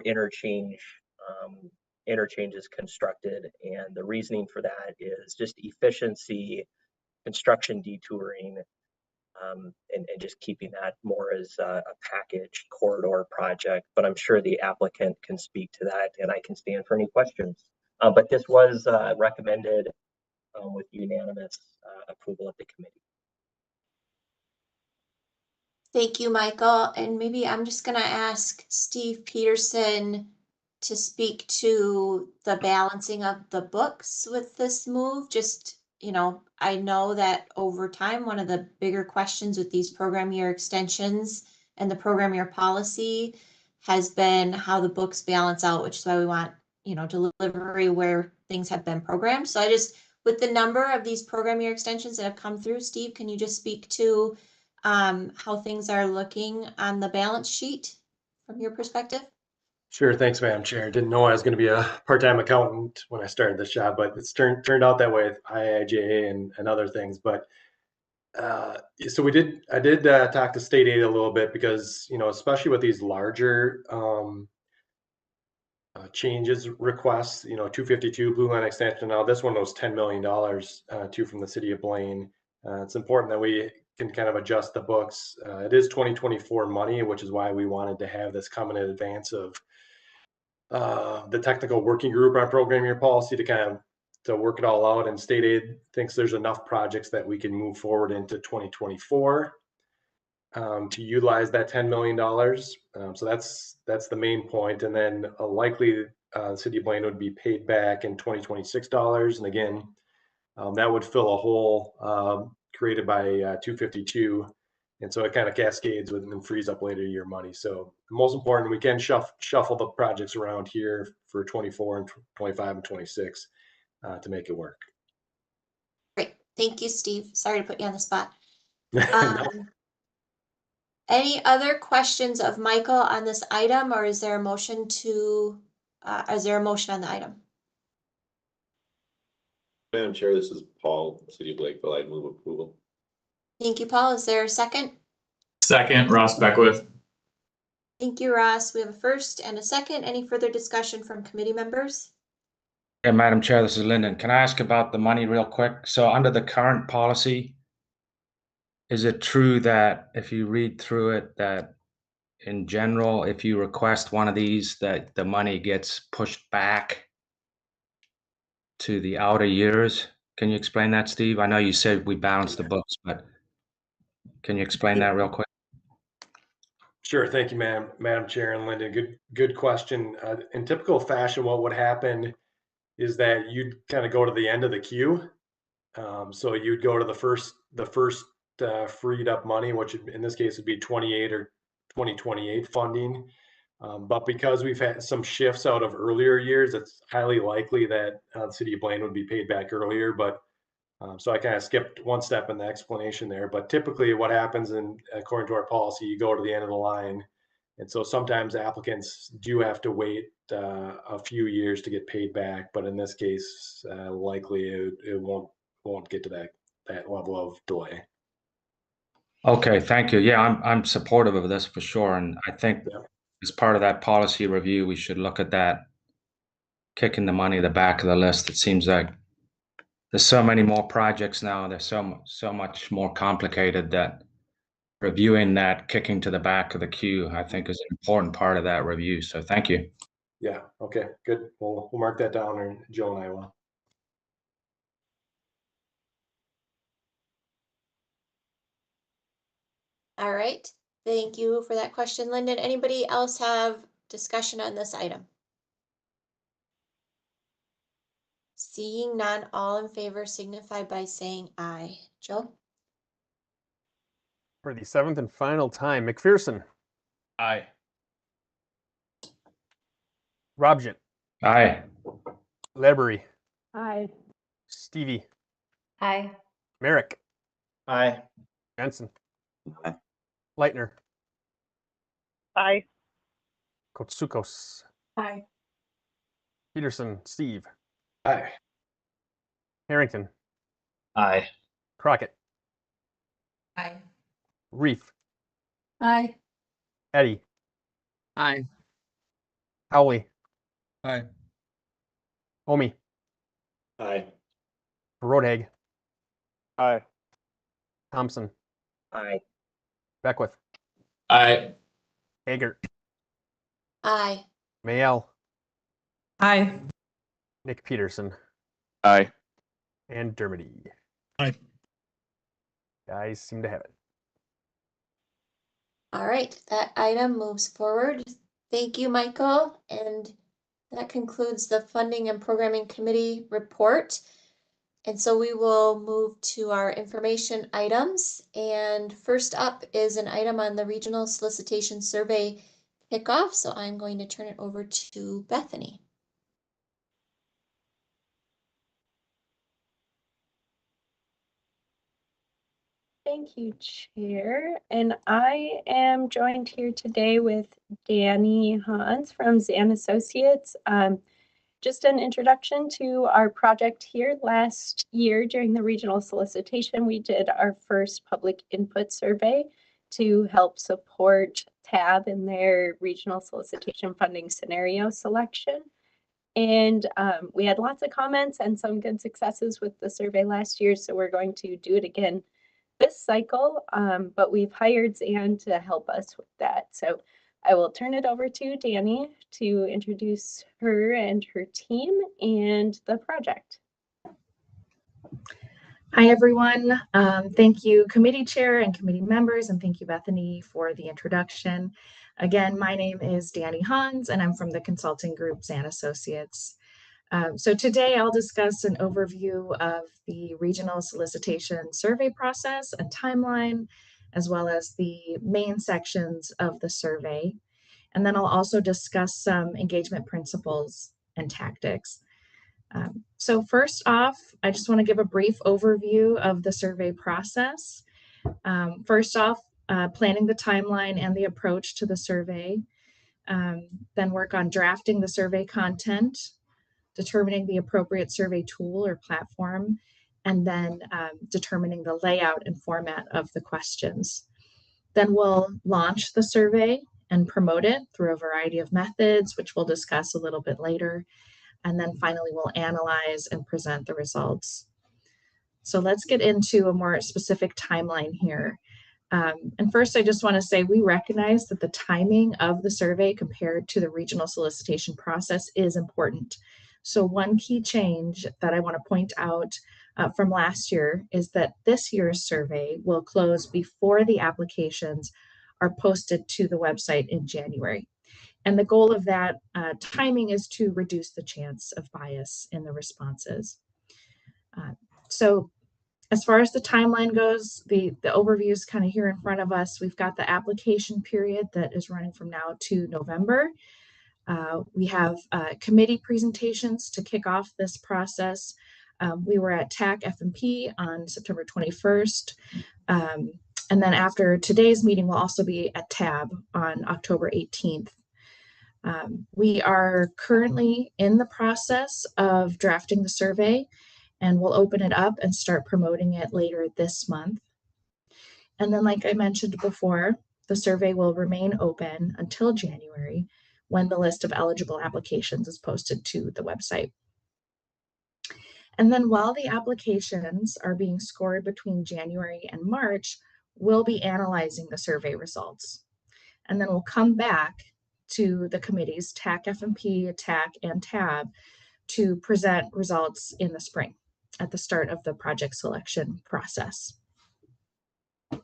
interchanges constructed. And the reasoning for that is just efficiency, construction detouring, and just keeping that more as a package corridor project. But I'm sure the applicant can speak to that and I can stand for any questions. But this was recommended with unanimous approval at the committee. Thank you, Michael. And maybe I'm just gonna ask Steve Peterson to speak to the balancing of the books with this move. Just, you know, I know that over time, one of the bigger questions with these program year extensions and the program year policy has been how the books balance out, which is why we want, you know, delivery where things have been programmed. So I just, with the number of these program year extensions that have come through, Steve, can you just speak to how things are looking on the balance sheet from your perspective? Sure, thanks, Madam Chair. Didn't know I was going to be a part-time accountant when I started this job, but it's turned out that way with IIJA and other things. But so I did talk to state aid a little bit because, you know, especially with these larger changes requests, you know, 252 Blue Line extension. Now this one was $10 million too from the city of Blaine. It's important that we can kind of adjust the books. It is 2024 money, which is why we wanted to have this come in advance of the technical working group on programming your policy to kind of to work it all out. And state aid thinks there's enough projects that we can move forward into 2024 to utilize that $10 million. So that's the main point. And then likely the city of Blaine would be paid back in 2026 dollars. And again, that would fill a hole created by 252. And so it kind of cascades with and frees up later year money. So the most important, we can shuffle the projects around here for 24 and 25 and 26 to make it work. Great. Thank you, Steve. Sorry to put you on the spot. No. Any other questions of Michael on this item, or is there a motion to, is there a motion on the item? Madam Chair, this is Paul, City of Lakeville. I move approval. Thank you, Paul. Is there a second? Second, Ross Beckwith. Thank you, Ross. We have a first and a second. Any further discussion from committee members? Yeah, Madam Chair, this is Lyndon. Can I ask about the money real quick? So under the current policy, is it true that if you read through it, that in general, if you request one of these, that the money gets pushed back to the outer years? Can you explain that, Steve? I know you said we balance the books, but can you explain that real quick? Sure. Thank you, Madam Chair and Lyndon. Good question. In typical fashion, what would happen is that you'd kind of go to the end of the queue. So you'd go to the first freed up money, which in this case would be 28 or 2028 funding. But because we've had some shifts out of earlier years, it's highly likely that the city of Blaine would be paid back earlier. But so I kind of skipped one step in the explanation there. But typically what happens, and according to our policy, you go to the end of the line. And so sometimes applicants do have to wait a few years to get paid back. But in this case, likely it won't get to that level of delay. Okay, thank you. Yeah, I'm supportive of this for sure. And I think as part of that policy review, we should look at that, kicking the money the back of the list. It seems like there's so many more projects now. They're so much more complicated that reviewing that, kicking to the back of the queue, I think is an important part of that review. So thank you. Yeah. Okay, good. We'll mark that down, and Joe and I will. All right. Thank you for that question, Lyndon. Anybody else have discussion on this item? Seeing none, all in favor signify by saying aye. Joe? For the seventh and final time, McPherson. Aye. Robjan. Aye. Lebery. Aye. Stevie. Aye. Mareck. Aye. Jensen. Aye. Leitner. Aye. Kotsukos. Aye. Peterson. Steve. Aye. Harrington. Aye. Crockett. Aye. Reef. Aye. Eddie. Aye. Howley. Aye. Omi. Aye. Rodhag. Aye. Thompson. Aye. Beckwith. Aye. Hager. Aye. Mayel. Aye. Nick Peterson. Aye. And Dermody. Aye. Guys seem to have it. All right, that item moves forward. Thank you, Michael. And that concludes the Funding and Programming Committee report. And so we will move to our information items. And first up is an item on the Regional Solicitation Survey kickoff. So I'm going to turn it over to Bethany. Thank you, Chair. And I am joined here today with Danny Hans from Zan Associates. Just an introduction to our project here. Last year during the regional solicitation, we did our first public input survey to help support TAB in their regional solicitation funding scenario selection. And we had lots of comments and some good successes with the survey last year, so we're going to do it again this cycle, but we've hired Zan to help us with that. So I will turn it over to Jeni to introduce her and her team and the project. Hi, everyone. Thank you, committee chair and committee members, and thank you, Bethany, for the introduction. Again, my name is Jeni Hans, and I'm from the consulting group Zan Associates. So today I'll discuss an overview of the regional solicitation survey process and timeline, as well as the main sections of the survey. And then I'll also discuss some engagement principles and tactics. So first off, I just want to give a brief overview of the survey process. First off, planning the timeline and the approach to the survey, then work on drafting the survey content, determining the appropriate survey tool or platform, and then determining the layout and format of the questions. Then we'll launch the survey and promote it through a variety of methods, which we'll discuss a little bit later. And then finally, we'll analyze and present the results. So let's get into a more specific timeline here. And first, I just want to say we recognize that the timing of the survey compared to the regional solicitation process is important. So one key change that I want to point out from last year is that this year's survey will close before the applications are posted to the website in January. And the goal of that timing is to reduce the chance of bias in the responses. So as far as the timeline goes, the overview is kind of here in front of us. We've got the application period that is running from now to November. We have committee presentations to kick off this process. We were at TAC FMP on September 21st. And then after today's meeting, we'll also be at TAB on October 18th. We are currently in the process of drafting the survey, and we'll open it up and start promoting it later this month. And then, like I mentioned before, the survey will remain open until January, when the list of eligible applications is posted to the website. And then while the applications are being scored between January and March, we'll be analyzing the survey results. And then we'll come back to the committees, TAC FMP, TAC, and TAB, to present results in the spring at the start of the project selection process. All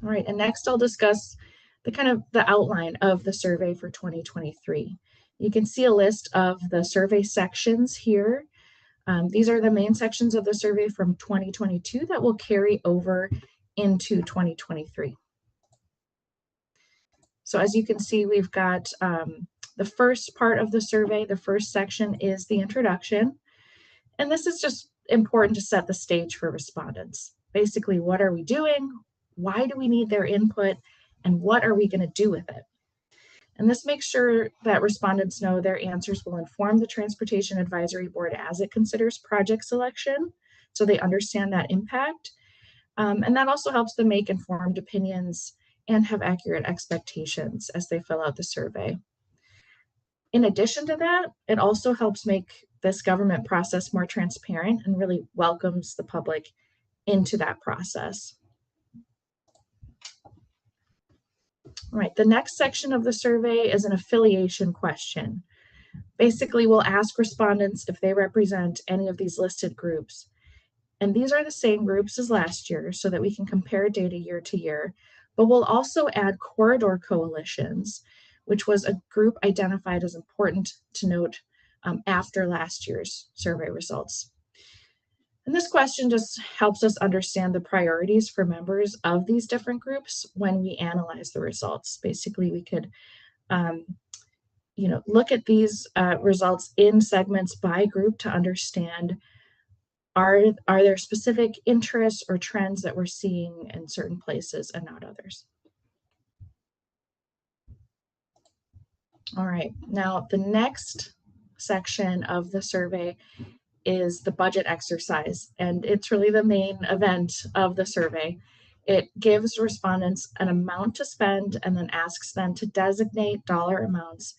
right, and next I'll discuss the outline of the survey for 2023. You can see a list of the survey sections here. These are the main sections of the survey from 2022 that will carry over into 2023. So as you can see, we've got the first part of the survey. The first section is the introduction. And this is just important to set the stage for respondents. Basically, what are we doing? Why do we need their input? And what are we going to do with it? And this makes sure that respondents know their answers will inform the Transportation Advisory Board as it considers project selection, so they understand that impact. And that also helps them make informed opinions and have accurate expectations as they fill out the survey. In addition to that, it also helps make this government process more transparent and really welcomes the public into that process. All right, the next section of the survey is an affiliation question. Basically, we'll ask respondents if they represent any of these listed groups. And these are the same groups as last year so that we can compare data year to year. But we'll also add corridor coalitions, which was a group identified as important to note after last year's survey results. And this question just helps us understand the priorities for members of these different groups when we analyze the results. Basically, we could look at these results in segments by group to understand are there specific interests or trends that we're seeing in certain places and not others. All right, now the next section of the survey is the budget exercise, and it's really the main event of the survey. It gives respondents an amount to spend and then asks them to designate dollar amounts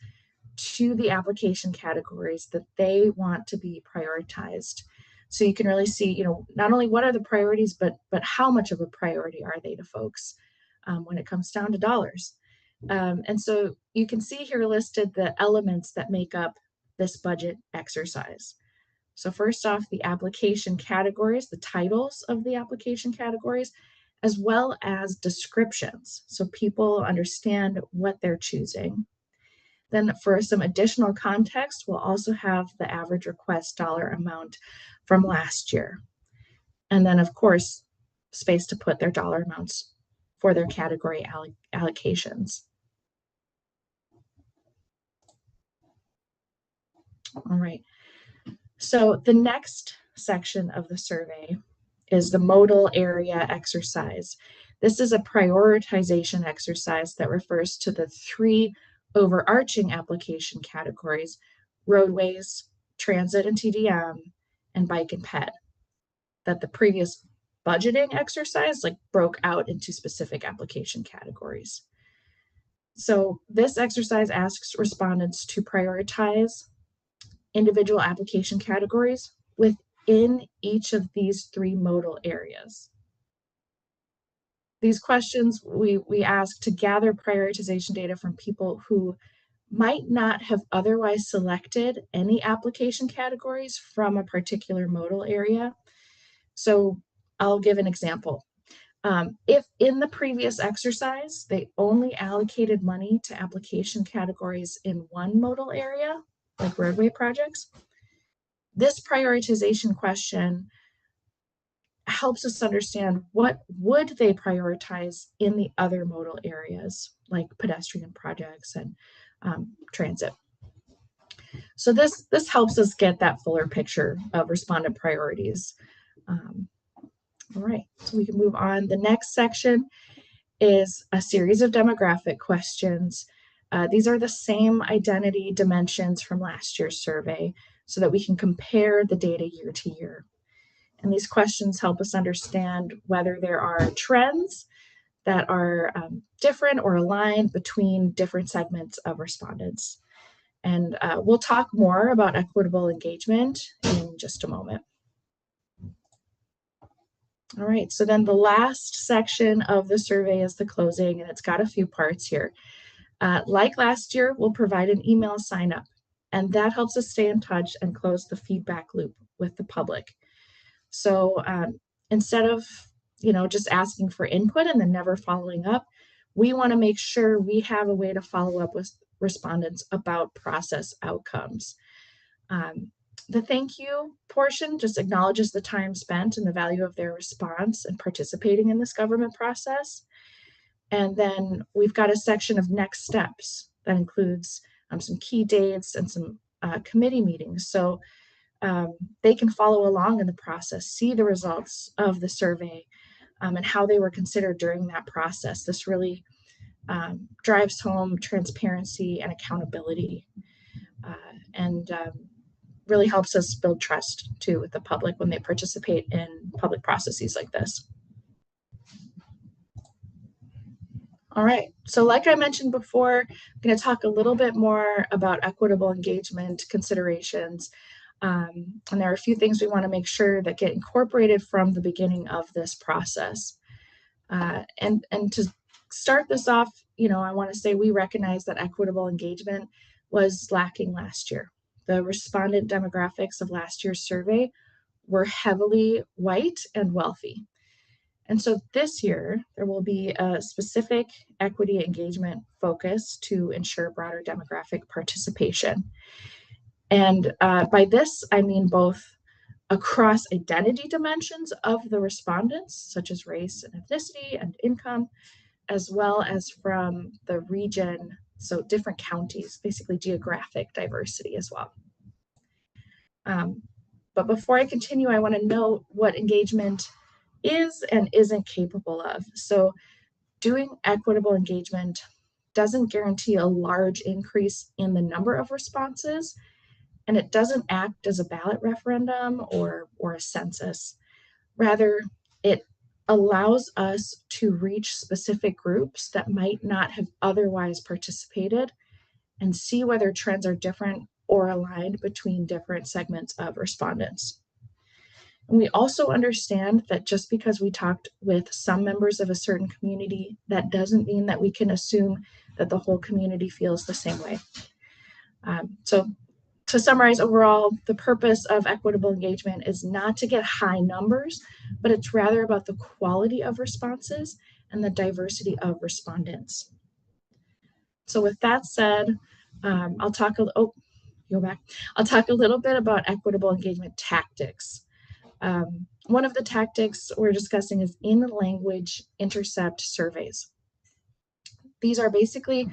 to the application categories that they want to be prioritized. So you can really see, you know, not only what are the priorities, but how much of a priority are they to folks when it comes down to dollars. And so you can see here listed the elements that make up this budget exercise. So first off, the application categories, the titles of the application categories, as well as descriptions, so people understand what they're choosing. Then for some additional context, we'll also have the average request dollar amount from last year. And then of course, space to put their dollar amounts for their category allocations. All right, so the next section of the survey is the modal area exercise. This is a prioritization exercise that refers to the three overarching application categories: roadways, transit and TDM, and bike and ped, that the previous budgeting exercise broke out into specific application categories. So this exercise asks respondents to prioritize individual application categories within each of these three modal areas. These questions we ask to gather prioritization data from people who might not have otherwise selected any application categories from a particular modal area. So I'll give an example. If in the previous exercise, they only allocated money to application categories in one modal area, like roadway projects, this prioritization question helps us understand what would they prioritize in the other modal areas, like pedestrian projects and transit. So this helps us get that fuller picture of respondent priorities. All right, so we can move on. The next section is a series of demographic questions. These are the same identity dimensions from last year's survey so that we can compare the data year to year. And these questions help us understand whether there are trends that are different or aligned between different segments of respondents. And we'll talk more about equitable engagement in just a moment. All right, so then the last section of the survey is the closing, and it's got a few parts here. Like last year, we'll provide an email sign up, and that helps us stay in touch and close the feedback loop with the public. So instead of just asking for input and then never following up, we want to make sure we have a way to follow up with respondents about process outcomes. The thank you portion just acknowledges the time spent and the value of their response and participating in this government process. And then we've got a section of next steps that includes some key dates and some committee meetings. So they can follow along in the process, see the results of the survey and how they were considered during that process. This really drives home transparency and accountability and really helps us build trust too with the public when they participate in public processes like this. All right, so like I mentioned before, I'm going to talk a little bit more about equitable engagement considerations. And there are a few things we want to make sure that get incorporated from the beginning of this process. And to start this off, I want to say we recognize that equitable engagement was lacking last year. The respondent demographics of last year's survey were heavily white and wealthy. And so this year, there will be a specific equity engagement focus to ensure broader demographic participation. And by this, I mean both across identity dimensions of the respondents, such as race and ethnicity and income, as well as from the region, so different counties, basically geographic diversity as well. But before I continue, I want to note what engagement is and isn't capable of. So doing equitable engagement doesn't guarantee a large increase in the number of responses, and it doesn't act as a ballot referendum or a census. Rather, it allows us to reach specific groups that might not have otherwise participated and see whether trends are different or aligned between different segments of respondents. And we also understand that just because we talked with some members of a certain community, that doesn't mean that we can assume that the whole community feels the same way. So to summarize, overall, the purpose of equitable engagement is not to get high numbers, but it's rather about the quality of responses and the diversity of respondents. So with that said, I'll talk a little bit about equitable engagement tactics. One of the tactics we're discussing is in-language intercept surveys. These are basically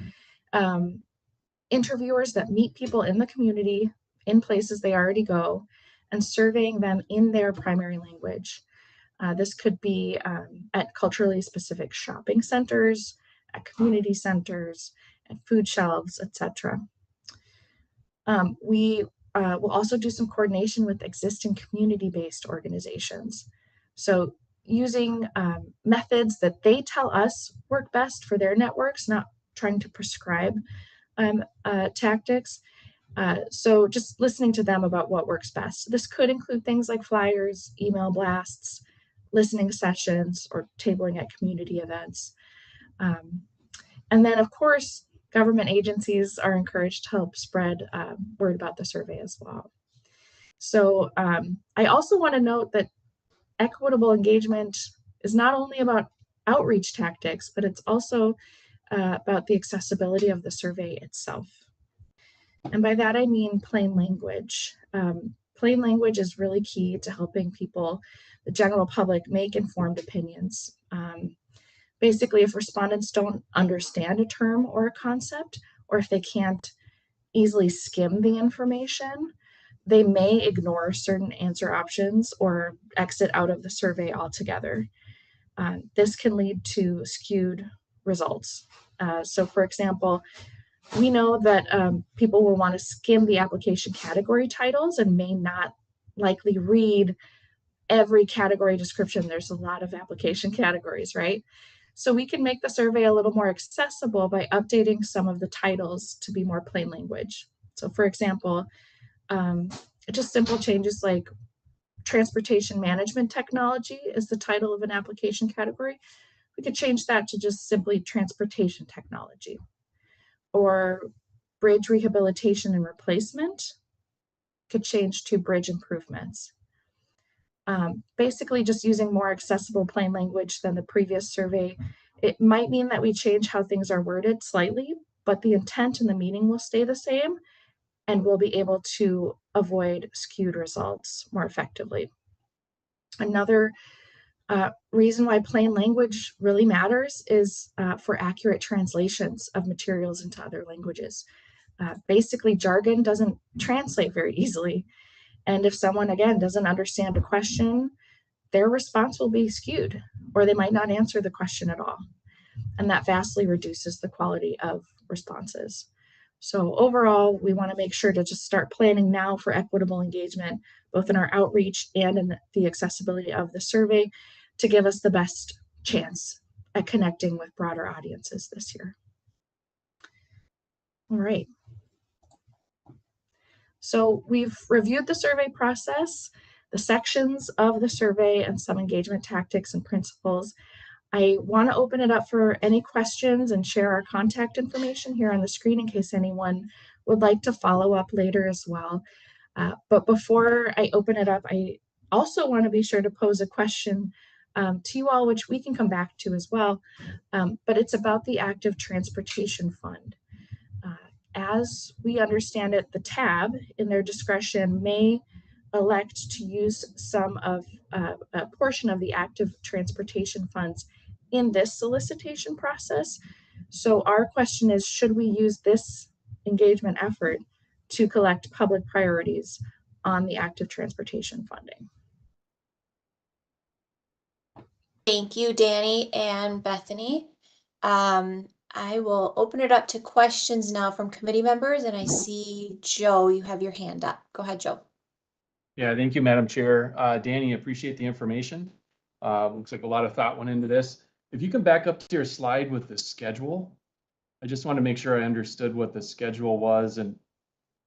interviewers that meet people in the community in places they already go and surveying them in their primary language. This could be at culturally specific shopping centers, at community centers, at food shelves, etc. We will also do some coordination with existing community-based organizations. So using methods that they tell us work best for their networks, not trying to prescribe tactics. So just listening to them about what works best. This could include things like flyers, email blasts, listening sessions, or tabling at community events. And then, of course, government agencies are encouraged to help spread word about the survey as well. So I also want to note that equitable engagement is not only about outreach tactics, but it's also about the accessibility of the survey itself. And by that, I mean plain language. Plain language is really key to helping people, the general public, make informed opinions. Basically, if respondents don't understand a term or a concept, or if they can't easily skim the information, they may ignore certain answer options or exit out of the survey altogether. This can lead to skewed results. So for example, we know that people will want to skim the application category titles and may not likely read every category description. There's a lot of application categories, right? So we can make the survey a little more accessible by updating some of the titles to be more plain language. So for example, just simple changes like transportation management technology is the title of an application category. We could change that to just simply transportation technology. Or bridge rehabilitation and replacement could change to bridge improvements. Basically just using more accessible plain language than the previous survey. It might mean that we change how things are worded slightly, but the intent and the meaning will stay the same, and we'll be able to avoid skewed results more effectively. Another reason why plain language really matters is for accurate translations of materials into other languages. Basically, jargon doesn't translate very easily. And if someone, again, doesn't understand a question, their response will be skewed, or they might not answer the question at all. And that vastly reduces the quality of responses. So overall, we want to make sure to just start planning now for equitable engagement, both in our outreach and in the accessibility of the survey, to give us the best chance at connecting with broader audiences this year. All right. So we've reviewed the survey process, the sections of the survey, and some engagement tactics and principles. I want to open it up for any questions and share our contact information here on the screen in case anyone would like to follow up later as well. But before I open it up, I also want to be sure to pose a question to you all, which we can come back to as well. But it's about the Active Transportation Fund. As we understand it, the TAB in their discretion may elect to use some of a portion of the active transportation funds in this solicitation process. So our question is, should we use this engagement effort to collect public priorities on the active transportation funding? Thank you, Danny and Bethany. I will open it up to questions now from committee members, and I see Joe, you have your hand up. Go ahead, Joe. Yeah, thank you, Madam Chair. Danny, appreciate the information. Looks like a lot of thought went into this. If you can back up to your slide with the schedule, I just want to make sure I understood what the schedule was and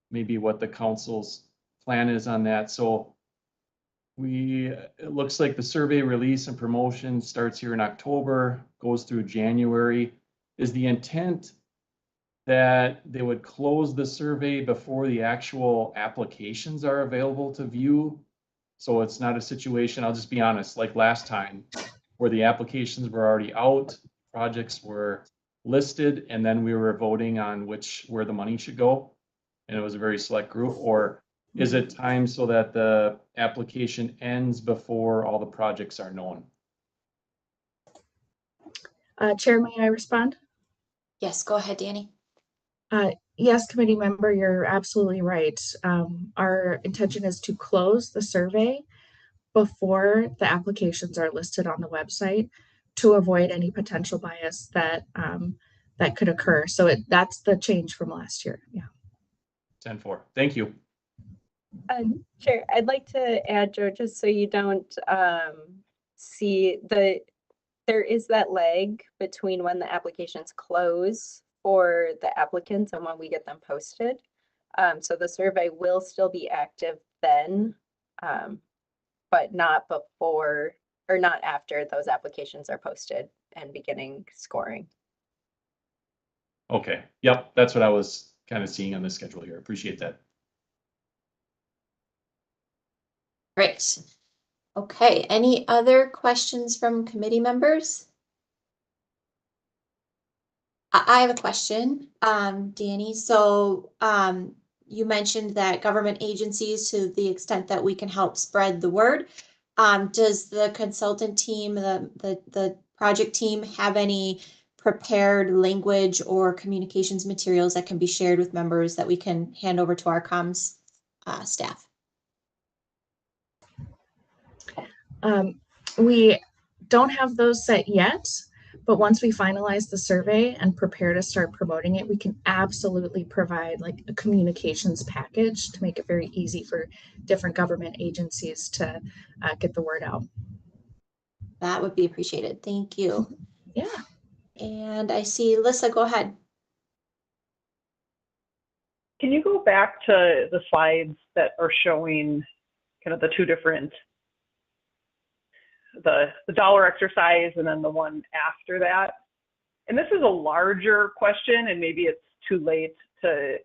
maybe what the council's plan is on that. So it looks like the survey release and promotion starts here in October, goes through January. Is the intent that they would close the survey before the actual applications are available to view? So it's not a situation, I'll just be honest, like last time, where the applications were already out, projects were listed, and then we were voting on where the money should go. And it was a very select group, or is it time so that the application ends before all the projects are known? Chair, may I respond? Yes, go ahead, Danny. Yes, committee member, you're absolutely right. Our intention is to close the survey before the applications are listed on the website to avoid any potential bias that that could occur. So that's the change from last year. Yeah. 10-4. Thank you. Sure. I'd like to add, Joe, just so you don't see there is that lag between when the applications close for the applicants and when we get them posted. So the survey will still be active then, but not before or not after those applications are posted and beginning scoring. Okay, yep, that's what I was kind of seeing on the schedule here. Appreciate that. Great. Okay, any other questions from committee members? I have a question, Danny. So you mentioned that government agencies, to the extent that we can help spread the word, does the consultant team, the project team, have any prepared language or communications materials that can be shared with members that we can hand over to our comms staff? We don't have those set yet, but once we finalize the survey and prepare to start promoting it, we can absolutely provide like a communications package to make it very easy for different government agencies to get the word out. That would be appreciated. Thank you. Yeah. And I see Lissa, go ahead. Can you go back to the slides that are showing kind of the two different, the dollar exercise and then the one after that? And this is a larger question and maybe it's too late to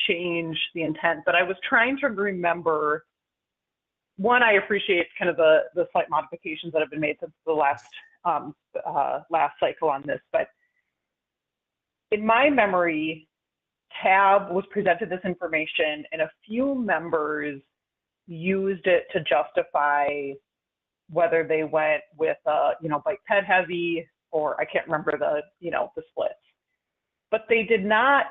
change the intent, but I was trying to remember, one, I appreciate kind of the slight modifications that have been made since the last cycle on this, but in my memory, TAB was presented this information and a few members used it to justify whether they went with bike ped heavy, or I can't remember the splits, but they did not,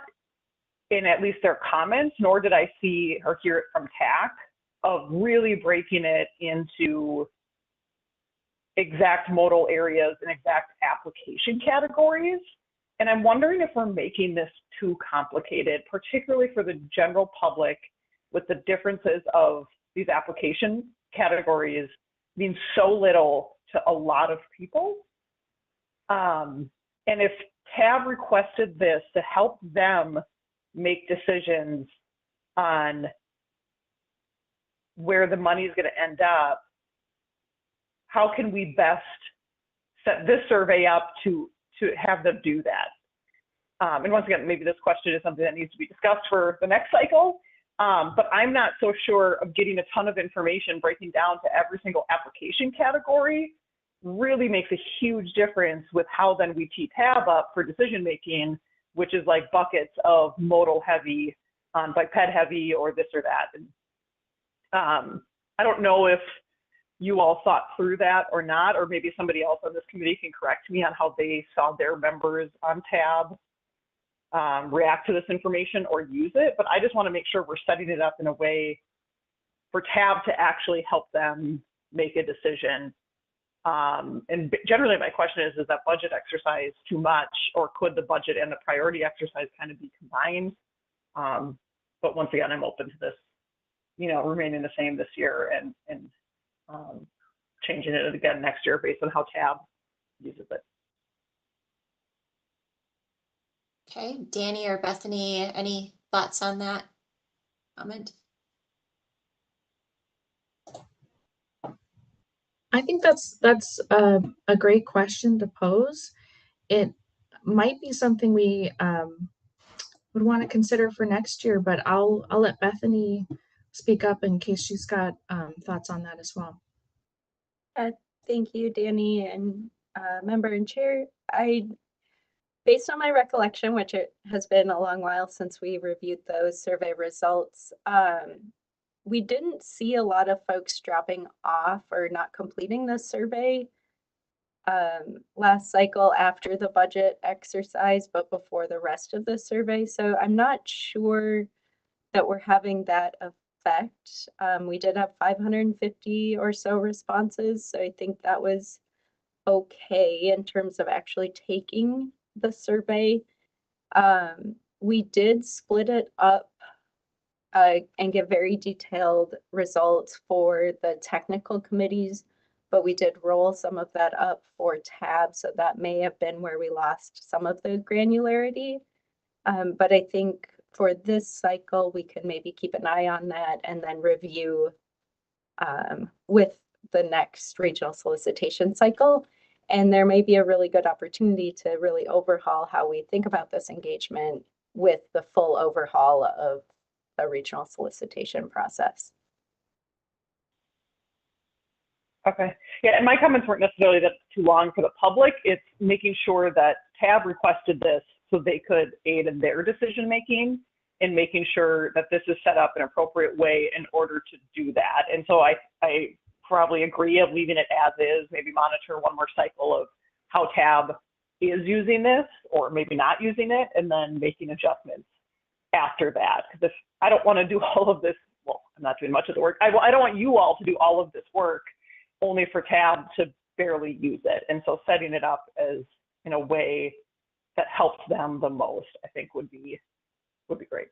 in at least their comments, nor did I see or hear it from TAC, of really breaking it into exact modal areas and exact application categories. And I'm wondering if we're making this too complicated, particularly for the general public, with the differences of these application categories mean so little to a lot of people. And if TAB requested this to help them make decisions on where the money is going to end up, how can we best set this survey up to have them do that? And once again, maybe this question is something that needs to be discussed for the next cycle, but I'm not so sure of getting a ton of information breaking down to every single application category really makes a huge difference with how then we tee TAB up for decision making, which is like buckets of modal heavy, bike ped heavy, or this or that. And I don't know if you all thought through that or not, or maybe somebody else on this committee can correct me on how they saw their members on TAB react to this information or use it. But I just want to make sure we're setting it up in a way for TAB to actually help them make a decision. And generally my question is that budget exercise too much, or could the budget and the priority exercise kind of be combined? But once again, I'm open to this, remaining the same this year and changing it again next year based on how TAB uses it. Okay, Danny or Bethany, any thoughts on that comment? I think that's a great question to pose. It might be something we would want to consider for next year, but I'll let Bethany speak up in case she's got thoughts on that as well. Thank you, Danny, and member and chair. Based on my recollection, which it has been a long while since we reviewed those survey results, we didn't see a lot of folks dropping off or not completing the survey last cycle after the budget exercise, but before the rest of the survey. So I'm not sure that we're having that effect. We did have 550 or so responses, so I think that was okay in terms of actually taking the survey. We did split it up and give very detailed results for the technical committees, but we did roll some of that up for TAB, so that may have been where we lost some of the granularity. But I think for this cycle, we can maybe keep an eye on that and then review with the next regional solicitation cycle. And there may be a really good opportunity to really overhaul how we think about this engagement with the full overhaul of the regional solicitation process. Okay. Yeah, and my comments weren't necessarily that too long for the public. It's making sure that TAB requested this so they could aid in their decision making and making sure that this is set up in an appropriate way in order to do that. And so I probably agree of leaving it as is, maybe monitor one more cycle of how TAB is using this or maybe not using it, and then making adjustments after that. Because if I don't want to do all of this, well, I'm not doing much of the work. I don't want you all to do all of this work only for TAB to barely use it. And so setting it up as in a way that helps them the most, I think would be great.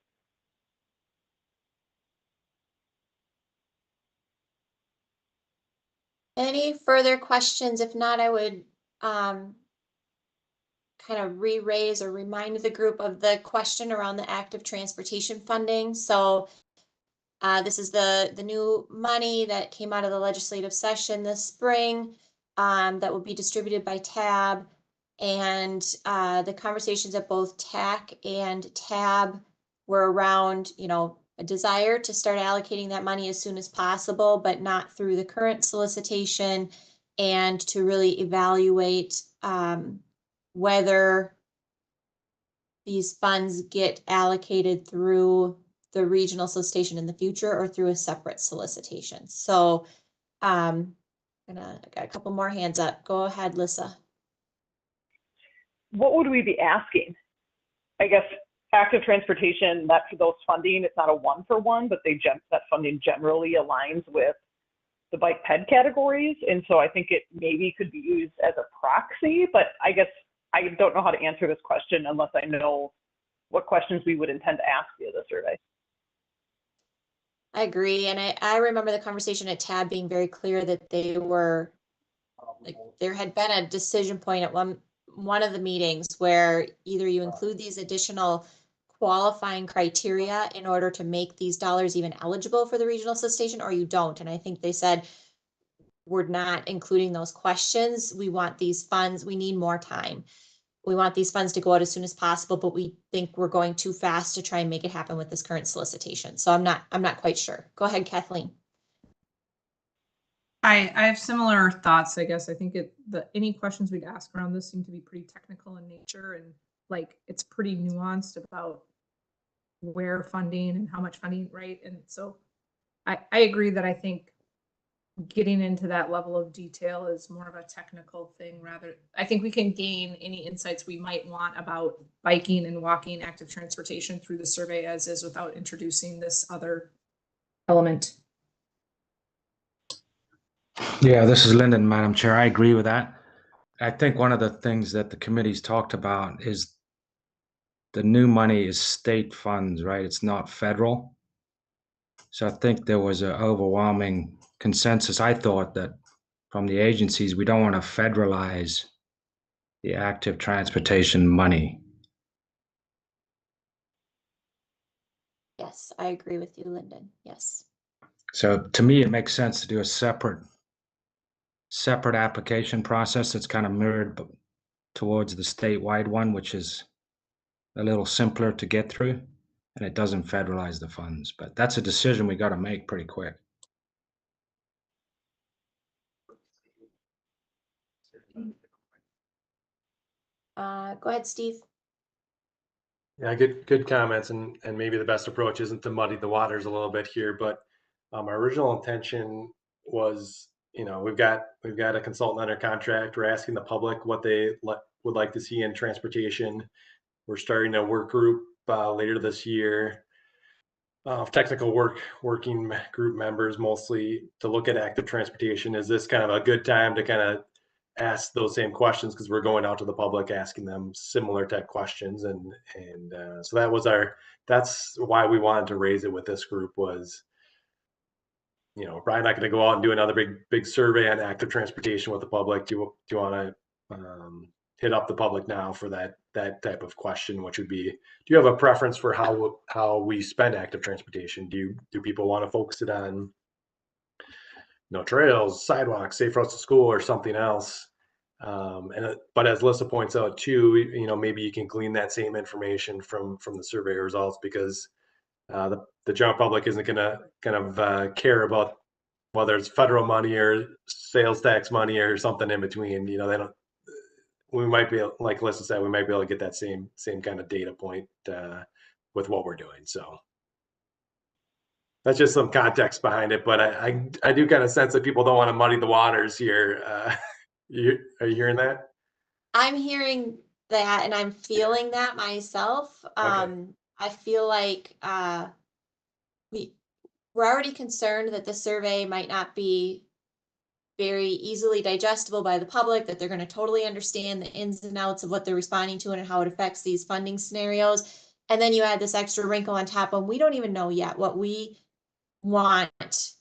Any further questions? If not, I would kind of re-raise or remind the group of the question around the active transportation funding. So this is the new money that came out of the legislative session this spring that will be distributed by TAB. And the conversations at both TAC and TAB were around, a desire to start allocating that money as soon as possible, but not through the current solicitation, and to really evaluate whether these funds get allocated through the regional solicitation in the future or through a separate solicitation. So I got a couple more hands up. Go ahead, Lissa. What would we be asking? I guess active transportation, that for those funding, it's not a one-for-one, but that funding generally aligns with the bike ped categories. And so I think it maybe could be used as a proxy, but I guess I don't know how to answer this question unless I know what questions we would intend to ask via the survey. I agree. And I remember the conversation at TAB being very clear that they were, like, there had been a decision point at one of the meetings where either you include these additional qualifying criteria in order to make these dollars even eligible for the regional solicitation, or you don't. And I think they said, we're not including those questions. We want these funds. We need more time. We want these funds to go out as soon as possible, but we think we're going too fast to try and make it happen with this current solicitation. So I'm not quite sure. Go ahead, Kathleen. I have similar thoughts, I guess. I think any questions we'd ask around this seem to be pretty technical in nature, and like it's pretty nuanced about where funding and how much funding, right? And so I agree that I think getting into that level of detail is more of a technical thing. I think we can gain any insights we might want about biking and walking active transportation through the survey as is without introducing this other element. Yeah, this is Lyndon, Madam Chair. I agree with that. I think one of the things that the committee's talked about is the new money is state funds, right? It's not federal. So I think there was an overwhelming consensus, I thought, that from the agencies, we don't want to federalize the active transportation money. Yes, I agree with you, Lyndon. Yes. So to me, it makes sense to do a separate separate application process that's kind of mirrored towards the statewide one, which is a little simpler to get through, and it doesn't federalize the funds. But that's a decision we got to make pretty quick. Go ahead, Steve. Yeah, good comments, and maybe the best approach isn't to muddy the waters a little bit here, but our original intention was, we've got a consultant under contract. We're asking the public what they would like to see in transportation. We're starting a work group later this year of technical working group members, mostly to look at active transportation. Is this kind of a good time to kind of ask those same questions, because we're going out to the public asking them similar type questions, and so that's why we wanted to raise it with this group. Was, probably not going to go out and do another big survey on active transportation with the public. Do you want to hit up the public now for that type of question, which would be, do you have a preference for how we spend active transportation? Do people want to focus it on trails, sidewalks, safe routes to school, or something else? But as Lissa points out too, maybe you can glean that same information from the survey results, because the general public isn't going to kind of care about whether it's federal money or sales tax money or something in between. They don't. We might be, like Lissa said, we might be able to get that same kind of data point with what we're doing. So that's just some context behind it, but I do kind of sense that people don't want to muddy the waters here. Are you hearing that? I'm hearing that, and I'm feeling that myself. Okay. I feel like we're already concerned that the survey might not be very easily digestible by the public, that they're going to totally understand the ins and outs of what they're responding to and how it affects these funding scenarios. And then you add this extra wrinkle on top, and we don't even know yet what we want,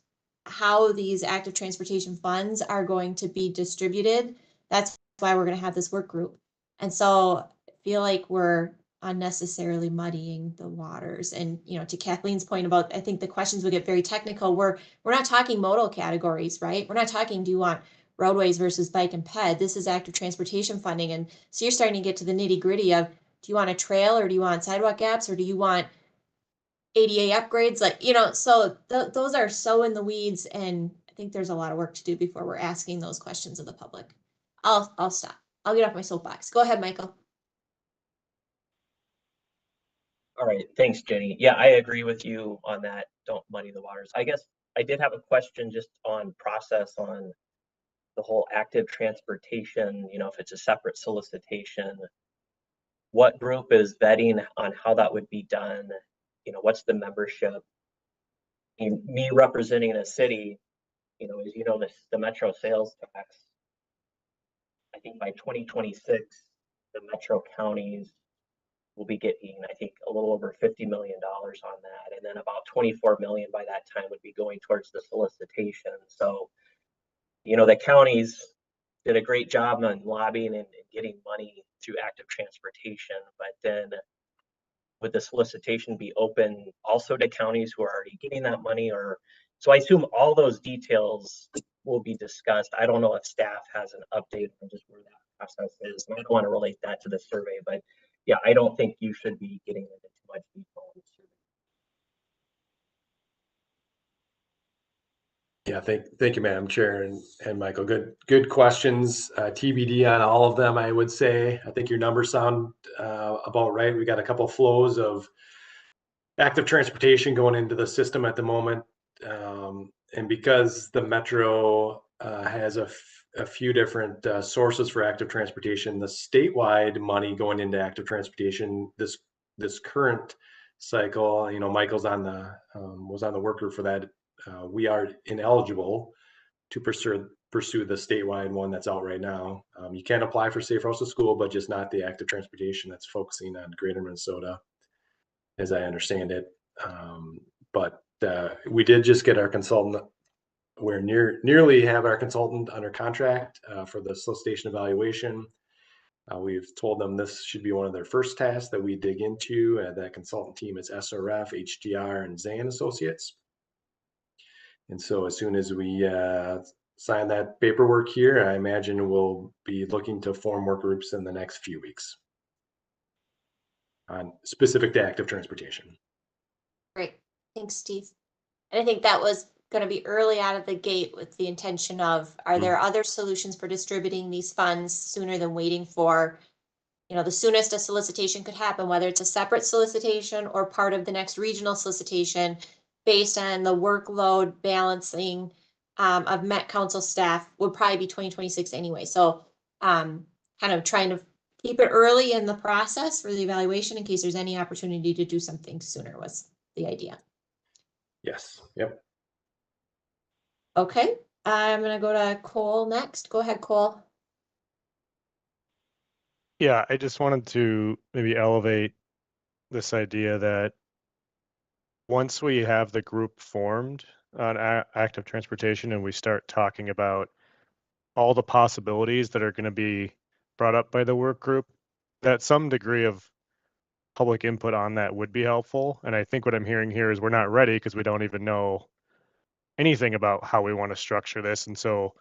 how these active transportation funds are going to be distributed. That's why we're going to have this work group. And so I feel like we're unnecessarily muddying the waters. And, to Kathleen's point about, I think the questions will get very technical. We're not talking modal categories, right? We're not talking, do you want roadways versus bike and ped? This is active transportation funding. And so you're starting to get to the nitty gritty of, do you want a trail, or do you want sidewalk gaps, or do you want ADA upgrades? So those are so in the weeds, and I think there's a lot of work to do before we're asking those questions of the public. I'll stop. I'll get off my soapbox. Go ahead, Michael. All right, thanks, Jenny. Yeah, I agree with you on that. Don't muddy the waters. I guess I did have a question just on process on the whole active transportation. If it's a separate solicitation, what group is vetting on how that would be done? What's the membership? Me representing a city, as the metro sales tax, I think by 2026, the metro counties will be getting, I think, a little over $50 million on that. And then about 24 million by that time would be going towards the solicitation. So, the counties did a great job on lobbying and getting money through active transportation, but then would the solicitation be open also to counties who are already getting that money? Or so I assume all those details will be discussed. I don't know if staff has an update on just where that process is. I don't want to relate that to the survey, but yeah, I don't think you should be getting into too much detail on the survey. Yeah, thank you, Madam Chair and Michael. Good questions. TBD on all of them, I would say. I think your numbers sound about right. We got a couple flows of active transportation going into the system at the moment, and because the metro has a few different sources for active transportation, the statewide money going into active transportation this current cycle, Michael's was on the work group for that. We are ineligible to pursue the statewide one that's out right now. You can apply for safe routes to school, but just not the active transportation that's focusing on greater Minnesota, as I understand it. But we did just get our consultant. We're nearly have our consultant under contract for the solicitation evaluation. We've told them this should be one of their first tasks that we dig into. That consultant team is SRF, HDR, and Zan Associates. And so as soon as we sign that paperwork here. I imagine we'll be looking to form work groups in the next few weeks on specific to active transportation. Great, thanks, Steve. And I think that was gonna be early out of the gate with the intention of, are there other solutions for distributing these funds sooner than waiting for, you know, the soonest a solicitation could happen, whether it's a separate solicitation or part of the next regional solicitation, based on the workload balancing of Met Council staff would probably be 2026 anyway. So kind of trying to keep it early in the process for the evaluation in case there's any opportunity to do something sooner was the idea. Yes, yep. Okay, I'm gonna go to Cole next. Go ahead, Cole. Yeah, I just wanted to maybe elevate this idea that once we have the group formed on active transportation and we start talking about all the possibilities that are going to be brought up by the work group, that some degree of public input on that would be helpful. And I think what I'm hearing here is we're not ready because we don't even know anything about how we want to structure this. And so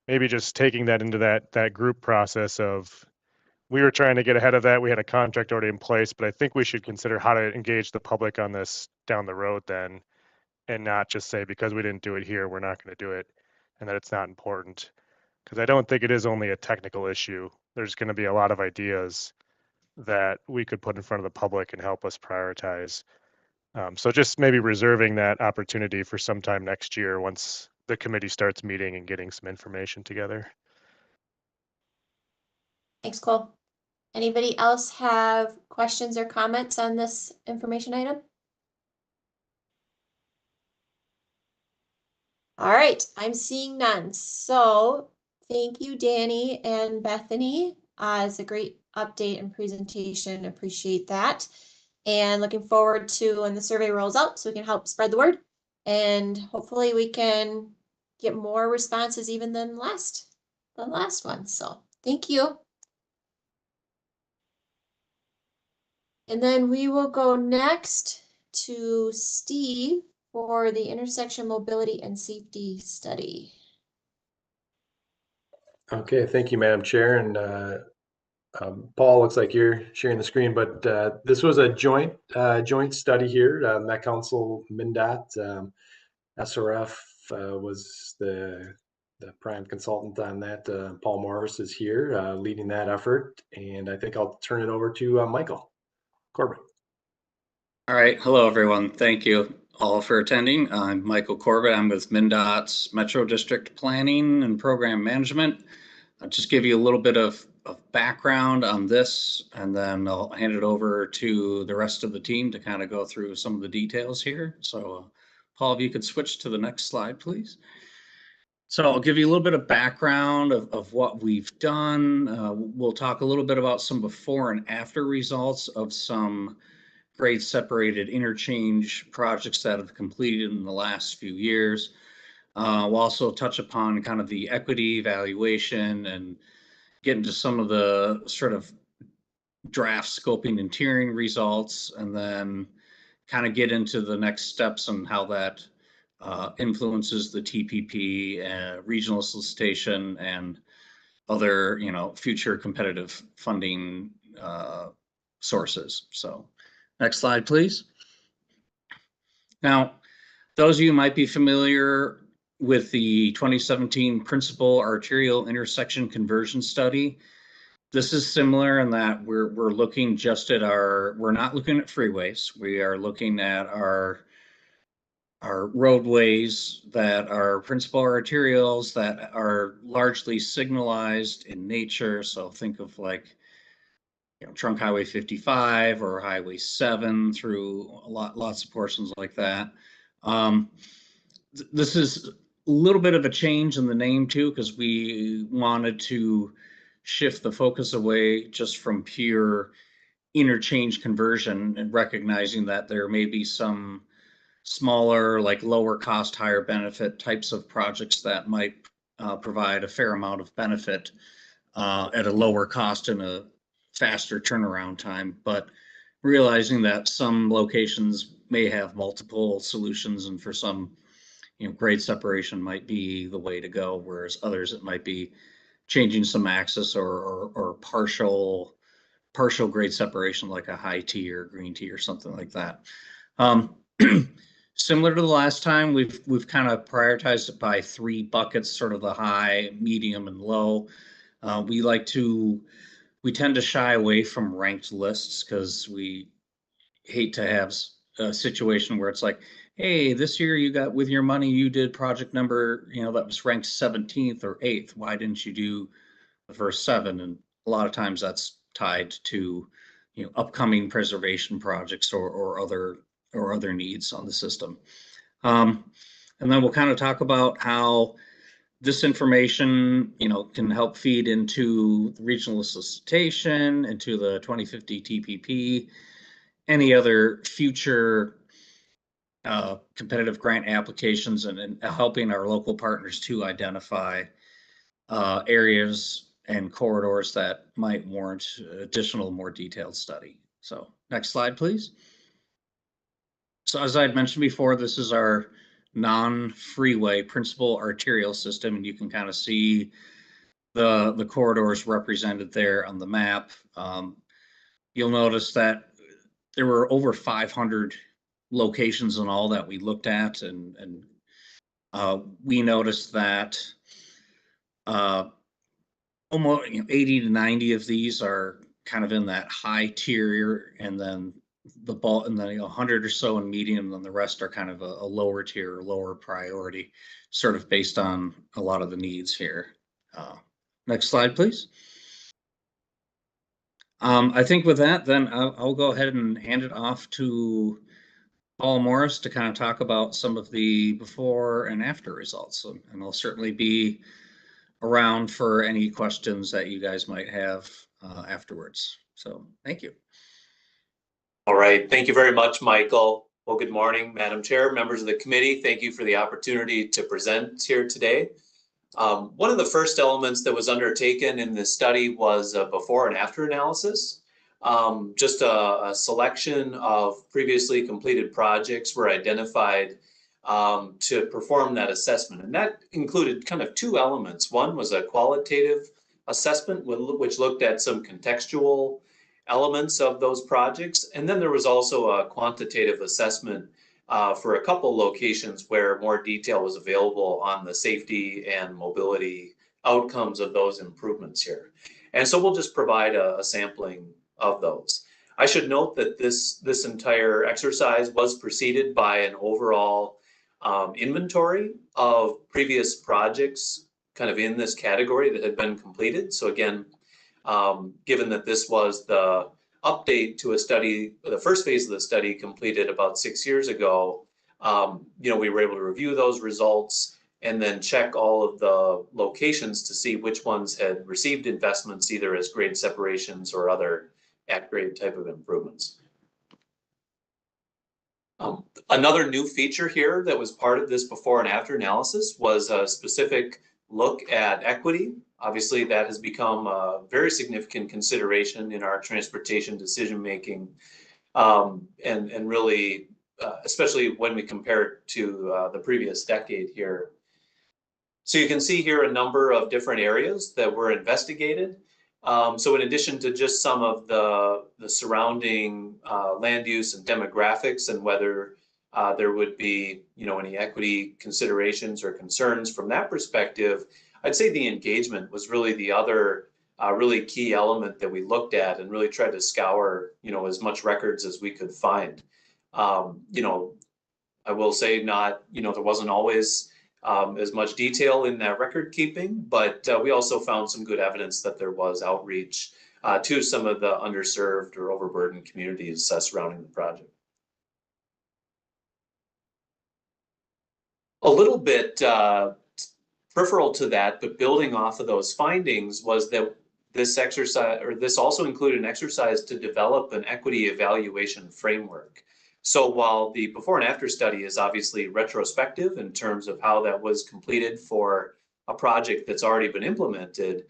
maybe just taking that into that group process of, we were trying to get ahead of that. We had a contract already in place, but I think we should consider how to engage the public on this down the road then, and not just say, because we didn't do it here, we're not going to do it, and that it's not important. Because I don't think it is only a technical issue. There's going to be a lot of ideas that we could put in front of the public and help us prioritize. So just maybe reserving that opportunity for sometime next year once the committee starts meeting and getting some information together. Thanks, Cole. Anybody else have questions or comments on this information item? All right, I'm seeing none. So thank you, Danny and Bethany. It's a great update and presentation. Appreciate that. And looking forward to when the survey rolls out so we can help spread the word. And hopefully we can get more responses even than the last one. So thank you. And then we will go next to Steve for the intersection mobility and safety study. Okay, thank you, Madam Chair. And Paul, looks like you're sharing the screen, but this was a joint study here. Met Council, MnDOT, SRF was the prime consultant on that. Paul Morris is here leading that effort, and I think I'll turn it over to Michael Corbett. All right, hello everyone. Thank you all for attending. I'm Michael Corbett. I'm with MnDOT's Metro District Planning and Program Management. I'll just give you a little bit of background on this, and then I'll hand it over to the rest of the team to kind of go through some of the details here. So Paul, if you could switch to the next slide, please. So I'll give you a little bit of background of what we've done. We'll talk a little bit about some before and after results of some grade separated interchange projects that have completed in the last few years. We'll also touch upon kind of the equity evaluation and get into some of the sort of draft scoping and tiering results, and then kind of get into the next steps and how that influences the TPP regional solicitation and other, future competitive funding sources. So next slide, please. Now, those of you might be familiar with the 2017 Principal Arterial Intersection Conversion Study. This is similar in that we're looking just at we're not looking at freeways. We are looking at our roadways that are principal arterials that are largely signalized in nature. So think of like, Trunk Highway 55 or Highway 7 through lots of portions like that. This is a little bit of a change in the name too, because we wanted to shift the focus away just from pure interchange conversion and recognizing that there may be some smaller, like lower cost, higher benefit types of projects that might provide a fair amount of benefit at a lower cost and a faster turnaround time, but realizing that some locations may have multiple solutions, and for some grade separation might be the way to go, whereas others, it might be changing some axis or partial grade separation, like a high T or green T or something like that. Similar to the last time, we've kind of prioritized it by 3 buckets, sort of the high, medium, and low. We tend to shy away from ranked lists because we hate to have a situation where it's like, hey, this year you got, with your money, you did project number, that was ranked 17th or 8th. Why didn't you do the first 7? And a lot of times that's tied to, upcoming preservation projects or other needs on the system. And then we'll kind of talk about how this information, can help feed into the regional solicitation, into the 2050 TPP, any other future competitive grant applications, and helping our local partners to identify areas and corridors that might warrant additional, more detailed study. So next slide, please. So as I had mentioned before, this is our non-freeway principal arterial system, and you can kind of see the corridors represented there on the map. You'll notice that there were over 500 locations in all that we looked at, and we noticed that almost 80 to 90 of these are kind of in that high tier, and then the bulk, and then 100 or so in medium, and then the rest are kind of a lower tier, lower priority, sort of based on a lot of the needs here. Next slide, please. I think with that, then I'll go ahead and hand it off to Paul Morris to kind of talk about some of the before and after results, and I'll certainly be around for any questions that you guys might have afterwards. So thank you. All right, thank you very much, Michael. Well, good morning, Madam Chair, members of the committee. Thank you for the opportunity to present here today. One of the first elements that was undertaken in this study was a before and after analysis. Just a selection of previously completed projects were identified to perform that assessment. And that included kind of 2 elements. One was a qualitative assessment, which looked at some contextual elements of those projects. And then there was also a quantitative assessment for a couple locations where more detail was available on the safety and mobility outcomes of those improvements here. And so we'll just provide a sampling of those. I should note that this entire exercise was preceded by an overall inventory of previous projects kind of in this category that had been completed. So again, given that this was the update to a study, the first phase of the study completed about 6 years ago, we were able to review those results and then check all of the locations to see which ones had received investments, either as grade separations or other at-grade type of improvements. Another new feature here that was part of this before and after analysis was a specific look at equity. Obviously, that has become a very significant consideration in our transportation decision-making, and really, especially when we compare it to the previous decade here. So you can see here a number of different areas that were investigated. So in addition to just some of the surrounding land use and demographics, and whether there would be any equity considerations or concerns from that perspective, I'd say the engagement was really the other really key element that we looked at and really tried to scour as much records as we could find. I will say there wasn't always as much detail in that record keeping, but we also found some good evidence that there was outreach to some of the underserved or overburdened communities surrounding the project. A little bit peripheral to that, but building off of those findings, was that this exercise, or this also included an exercise to develop an equity evaluation framework. So while the before and after study is obviously retrospective in terms of how that was completed for a project that's already been implemented,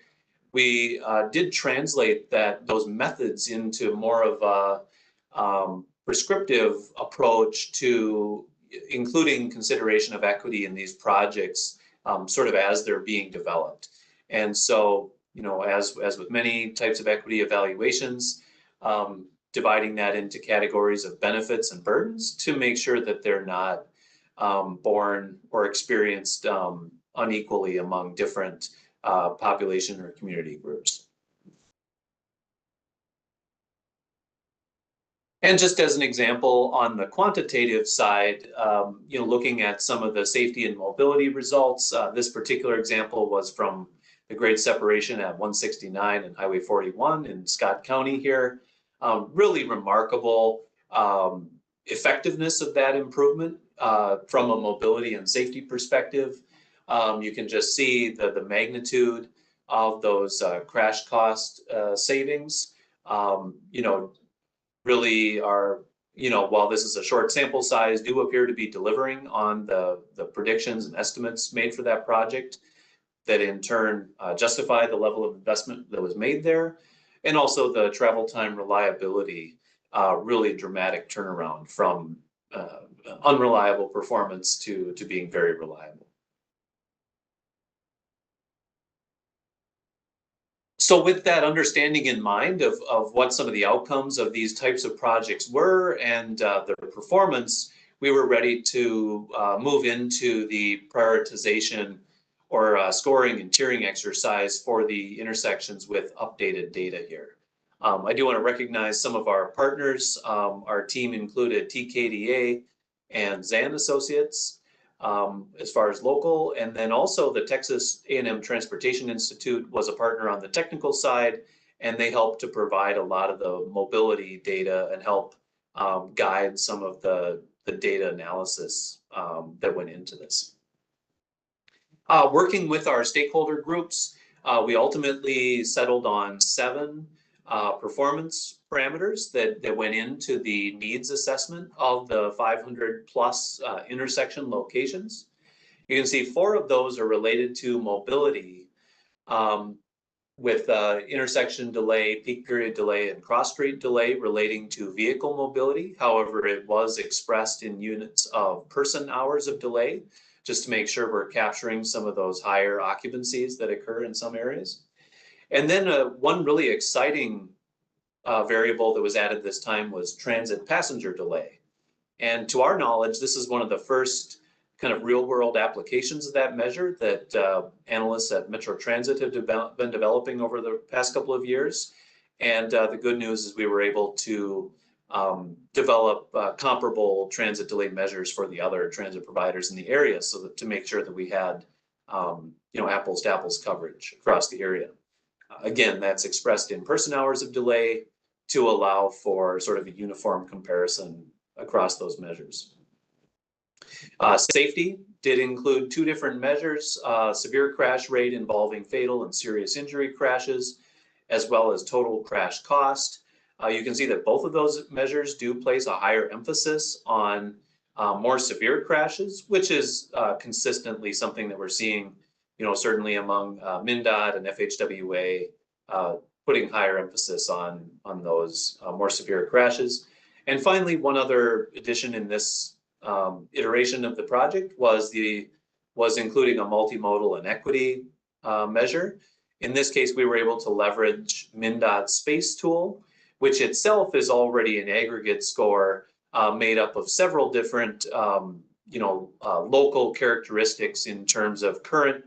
we did translate those methods into more of a prescriptive approach to including consideration of equity in these projects sort of as they're being developed. And so, you know, as with many types of equity evaluations, dividing that into categories of benefits and burdens to make sure that they're not borne or experienced unequally among different population or community groups. And just as an example, on the quantitative side, you know, looking at some of the safety and mobility results, this particular example was from the grade separation at 169 and Highway 41 in Scott County here. Really remarkable effectiveness of that improvement from a mobility and safety perspective. You can just see the magnitude of those crash cost savings. You know, really are, you know, while this is a short sample size, do appear to be delivering on the predictions and estimates made for that project that in turn justify the level of investment that was made there. And also the travel time reliability, really dramatic turnaround from unreliable performance to being very reliable. So with that understanding in mind of what some of the outcomes of these types of projects were and their performance, we were ready to move into the prioritization or scoring and tiering exercise for the intersections with updated data here. I do want to recognize some of our partners. Our team included TKDA and Zan Associates as far as local, and then also the Texas A&M Transportation Institute was a partner on the technical side, and they helped to provide a lot of the mobility data and help guide some of the data analysis that went into this. Working with our stakeholder groups, we ultimately settled on 7 performance parameters that went into the needs assessment of the 500 plus intersection locations. You can see 4 of those are related to mobility with intersection delay, peak period delay, and cross street delay relating to vehicle mobility. However, it was expressed in units of person hours of delay, just to make sure we're capturing some of those higher occupancies that occur in some areas. And then one really exciting variable that was added this time was transit passenger delay. And to our knowledge, this is one of the first kind of real world applications of that measure that analysts at Metro Transit have been developing over the past couple of years. And the good news is we were able to develop comparable transit delay measures for the other transit providers in the area, so that to make sure that we had you know, apples to apples coverage across the area. Again, that's expressed in person hours of delay to allow for sort of a uniform comparison across those measures. Safety did include 2 different measures, severe crash rate involving fatal and serious injury crashes, as well as total crash cost. You can see that both of those measures do place a higher emphasis on more severe crashes, which is consistently something that we're seeing, you know, certainly among MnDOT and FHWA, putting higher emphasis on those more severe crashes. And finally, one other addition in this iteration of the project was including a multimodal and equity measure. In this case, we were able to leverage MnDOT's space tool, which itself is already an aggregate score made up of several different you know, local characteristics in terms of current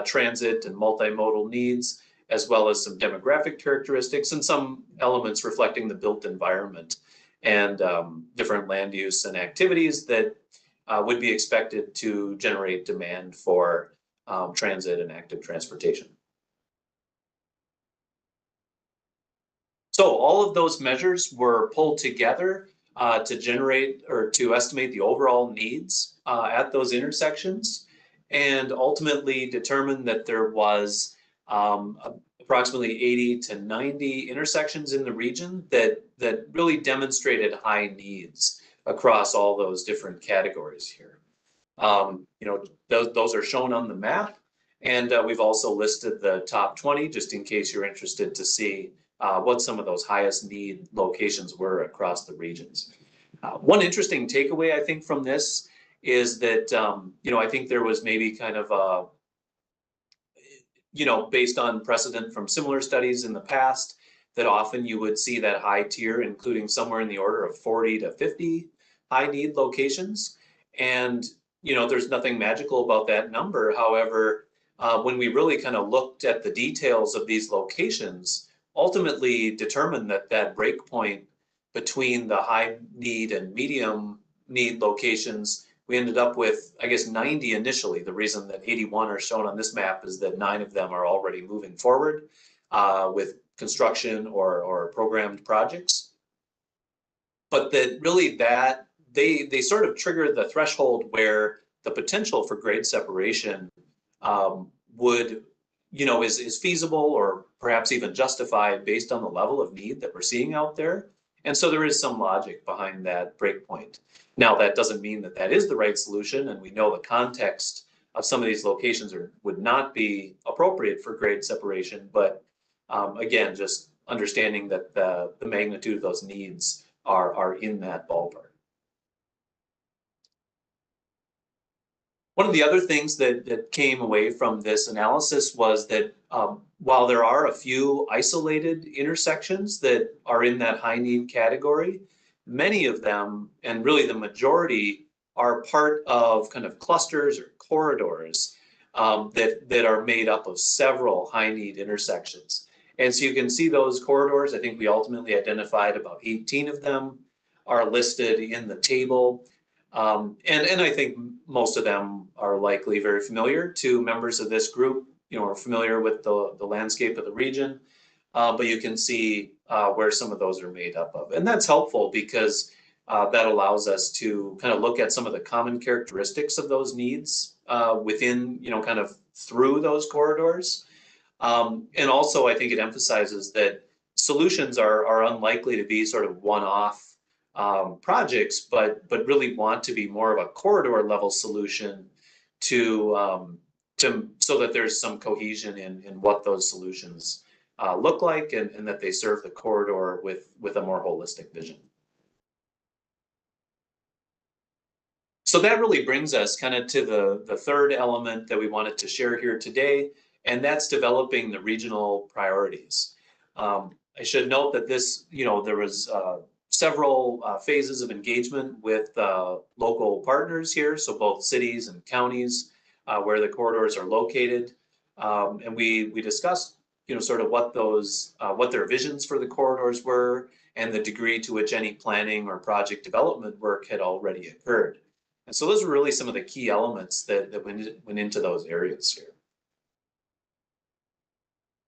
transit and multimodal needs, as well as some demographic characteristics and some elements reflecting the built environment and different land use and activities that would be expected to generate demand for transit and active transportation. So all of those measures were pulled together to generate or to estimate the overall needs at those intersections, and ultimately determined that there was approximately 80 to 90 intersections in the region that really demonstrated high needs across all those different categories here. You know, those are shown on the map, and we've also listed the top 20 just in case you're interested to see what some of those highest need locations were across the regions. One interesting takeaway, I think, from this is that, I think there was maybe kind of a, based on precedent from similar studies in the past, that often you would see that high tier, including somewhere in the order of 40 to 50 high need locations. And, there's nothing magical about that number. However, when we really kind of looked at the details of these locations, ultimately determined that that break point between the high need and medium need locations, we ended up with, I guess, 90 initially. The reason that 81 are shown on this map is that 9 of them are already moving forward with construction or programmed projects. But that really they sort of trigger the threshold where the potential for grade separation would, is feasible or perhaps even justified based on the level of need that we're seeing out there. And so there is some logic behind that breakpoint. Now, that doesn't mean that that is the right solution, and we know the context of some of these locations would not be appropriate for grade separation, but again, just understanding that the magnitude of those needs are in that ballpark. One of the other things that came away from this analysis was that while there are a few isolated intersections that are in that high need category, many of them, and really the majority, are part of kind of clusters or corridors that are made up of several high need intersections. And so you can see those corridors. I think we ultimately identified about 18 of them are listed in the table. And I think most of them are likely very familiar to members of this group, are familiar with the landscape of the region. But you can see where some of those are made up of. And that's helpful because that allows us to kind of look at some of the common characteristics of those needs within, kind of through those corridors. And also, I think it emphasizes that solutions are unlikely to be sort of one-off projects, but really want to be more of a corridor level solution to so that there's some cohesion in what those solutions look like and that they serve the corridor with a more holistic vision. So that really brings us kind of to the third element that we wanted to share here today, and that's developing the regional priorities. I should note that this, there was several phases of engagement with local partners here, so both cities and counties where the corridors are located, and we discussed, sort of what their visions for the corridors were and the degree to which any planning or project development work had already occurred. And so those were really some of the key elements that went into those areas here.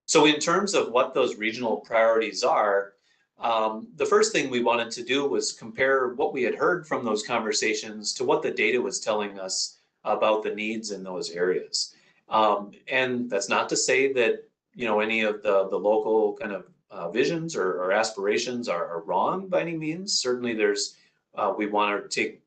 So in terms of what those regional priorities are, the first thing we wanted to do was compare what we had heard from those conversations to what the data was telling us about the needs in those areas. And that's not to say that, any of the local kind of visions or aspirations are wrong by any means. Certainly there's, we want to take,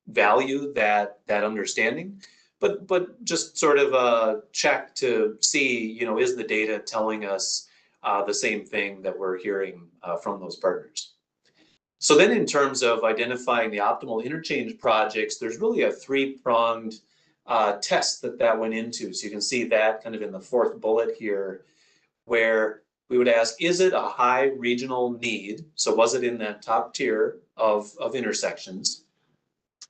value that understanding, but just sort of check to see, is the data telling us the same thing that we're hearing from those partners. So then in terms of identifying the optimal interchange projects, there's really a three-pronged test that went into. So you can see that kind of in the fourth bullet here, where we would ask, is it a high regional need? So was it in that top tier of intersections?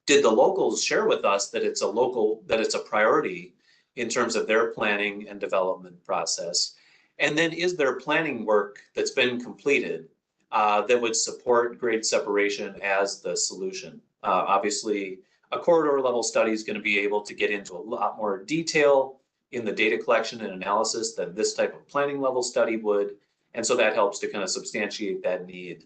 Did the locals share with us that it's a priority in terms of their planning and development process? And then is there planning work that's been completed that would support grade separation as the solution? Obviously, a corridor level study is going to be able to get into a lot more detail in the data collection and analysis than this type of planning level study would. And so that helps to kind of substantiate that need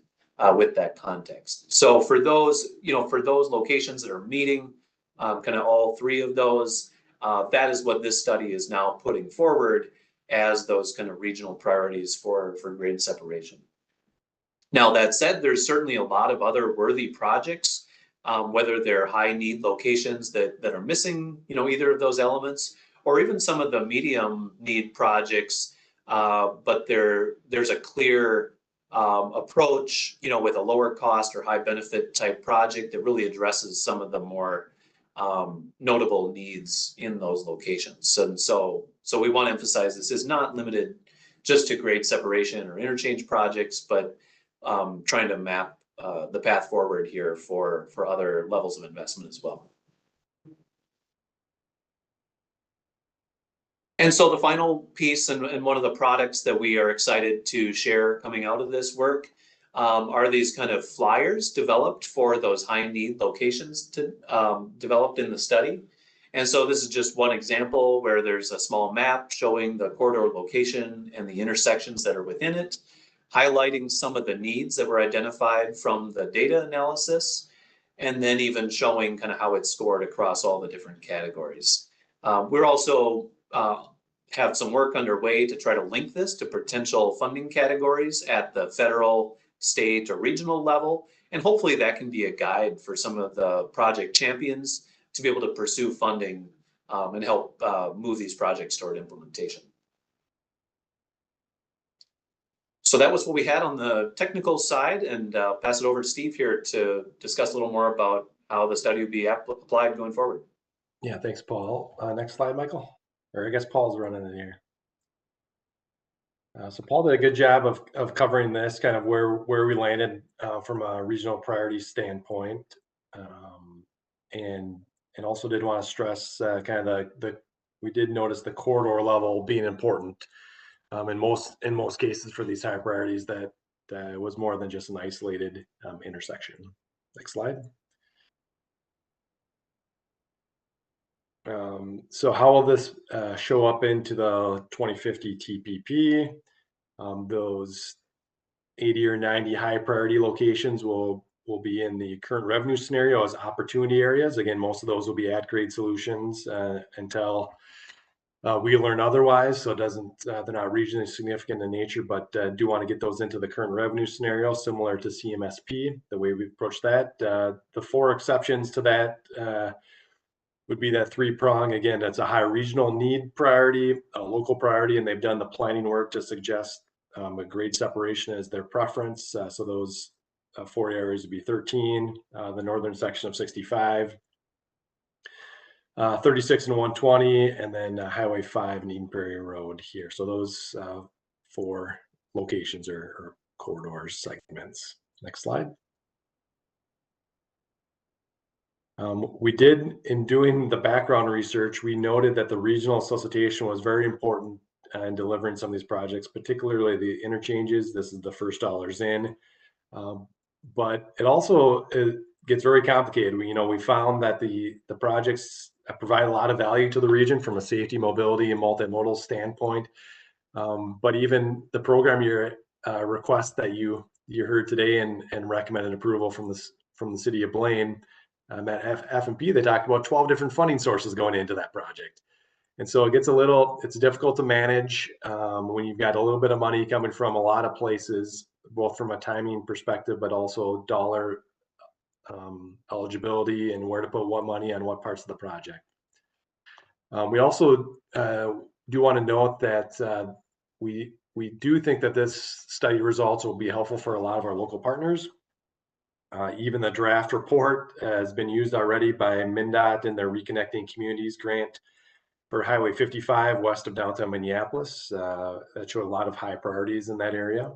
with that context. So for those, for those locations that are meeting kind of all three of those, that is what this study is now putting forward as those kind of regional priorities for grade separation. Now, that said, there's certainly a lot of other worthy projects, whether they're high need locations that are missing, either of those elements, or even some of the medium need projects, but there's a clear approach, with a lower cost or high benefit type project that really addresses some of the more notable needs in those locations. And so we want to emphasize this is not limited just to grade separation or interchange projects, but trying to map the path forward here for other levels of investment as well. And so the final piece and one of the products that we are excited to share coming out of this work are these kind of flyers developed for those high need locations developed in the study. And so this is just one example where there's a small map showing the corridor location and the intersections that are within it, highlighting some of the needs that were identified from the data analysis, and then even showing kind of how it's scored across all the different categories. We're also have some work underway to try to link this to potential funding categories at the federal, state, or regional level. And hopefully that can be a guide for some of the project champions to be able to pursue funding and help move these projects toward implementation. So that was what we had on the technical side, and I'll pass it over to Steve here to discuss a little more about how the study will be applied going forward. Yeah, thanks, Paul. Next slide, Michael. Or I guess Paul's running in here. So Paul did a good job of covering this, kind of where we landed from a regional priority standpoint, and also did want to stress kind of we did notice the corridor level being important in most cases for these high priorities, that it was more than just an isolated intersection. Next slide. So how will this show up into the 2050 TPP? Those 80 or 90 high priority locations will be in the current revenue scenario as opportunity areas. Again, most of those will be at-grade solutions until we learn otherwise. So it doesn't, they're not regionally significant in nature, but do want to get those into the current revenue scenario, similar to CMSP, the way we approach that. The 4 exceptions to that would be that 3-prong. Again, that's a high regional need priority, a local priority, and they've done the planning work to suggest a grade separation as their preference. So those 4 areas would be 13, the northern section of 65, 36 and 120, and then Highway 5 and Eden Prairie Road here. So those 4 locations or corridors segments. Next slide. We did, in doing the background research, we noted that the regional association was very important in delivering some of these projects, particularly the interchanges. This is the first dollars in, but it gets very complicated. We found that the projects provide a lot of value to the region from a safety, mobility, and multimodal standpoint. But even the program year request that you heard today and recommended approval from the city of Blaine, at F&P, they talked about 12 different funding sources going into that project. And so it's difficult to manage when you've got a little bit of money coming from a lot of places, both from a timing perspective, but also dollar eligibility and where to put what money on what parts of the project. We also do want to note that we do think that this study results will be helpful for a lot of our local partners. Even the draft report has been used already by MnDOT in their Reconnecting Communities grant for Highway 55 west of downtown Minneapolis. That showed a lot of high priorities in that area.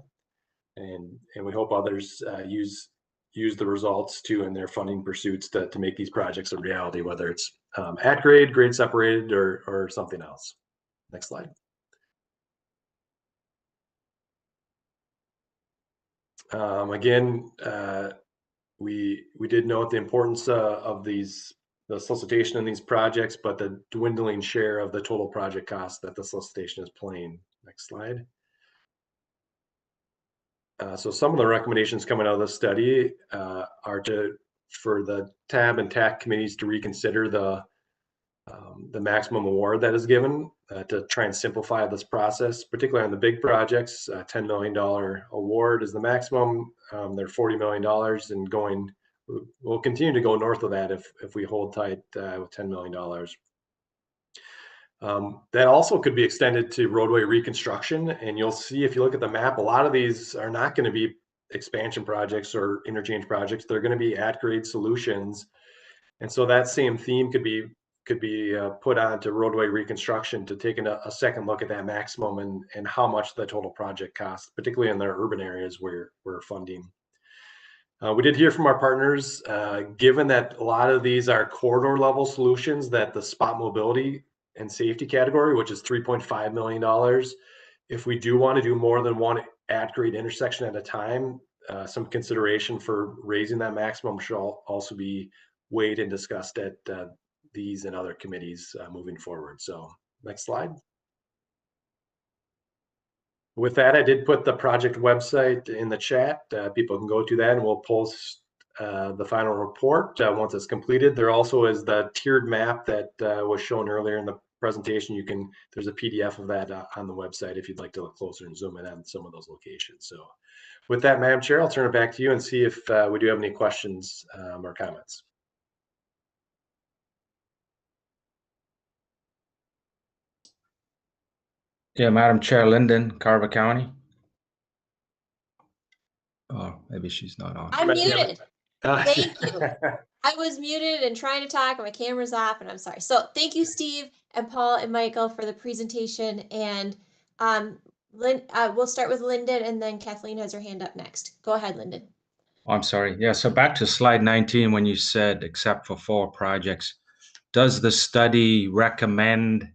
And we hope others use the results too in their funding pursuits to make these projects a reality, whether it's at grade, grade separated, or something else. Next slide. Again, we did note the importance of the solicitation in these projects, but the dwindling share of the total project cost that the solicitation is playing. Next slide. So some of the recommendations coming out of the study are for the TAB and TAC committees to reconsider the maximum award that is given to try and simplify this process, particularly on the big projects. $10 million award is the maximum. They're $40 million and we'll continue to go north of that if we hold tight with $10 million. That also could be extended to roadway reconstruction. And you'll see, if you look at the map, a lot of these are not going to be expansion projects or interchange projects. They're going to be at-grade solutions And so that same theme could be put on to roadway reconstruction, to take a second look at that maximum and how much the total project costs, particularly in the urban areas where we're funding. We did hear from our partners, given that a lot of these are corridor level solutions, that the spot mobility and safety category, which is $3.5 million, if we do want to do more than one at-grade intersection at a time, some consideration for raising that maximum should also be weighed and discussed at these and other committees moving forward. So next slide. With that, I did put the project website in the chat. People can go to that, and we'll post the final report once it's completed. There also is the tiered map that was shown earlier in the presentation. There's a PDF of that on the website if you'd like to look closer and zoom in on some of those locations. So with that, Madam Chair, I'll turn it back to you and see if we do have any questions or comments. Yeah, Madam Chair, Linden, Carver County. Oh, maybe she's not on. I'm muted. Thank you. I was muted and trying to talk and my camera's off, and I'm sorry. So thank you, Steve and Paul and Michael, for the presentation. And we'll start with Lyndon, and then Kathleen has her hand up next. Go ahead, Lyndon. Oh, I'm sorry. Yeah, so back to slide 19, when you said except for 4 projects, does the study recommend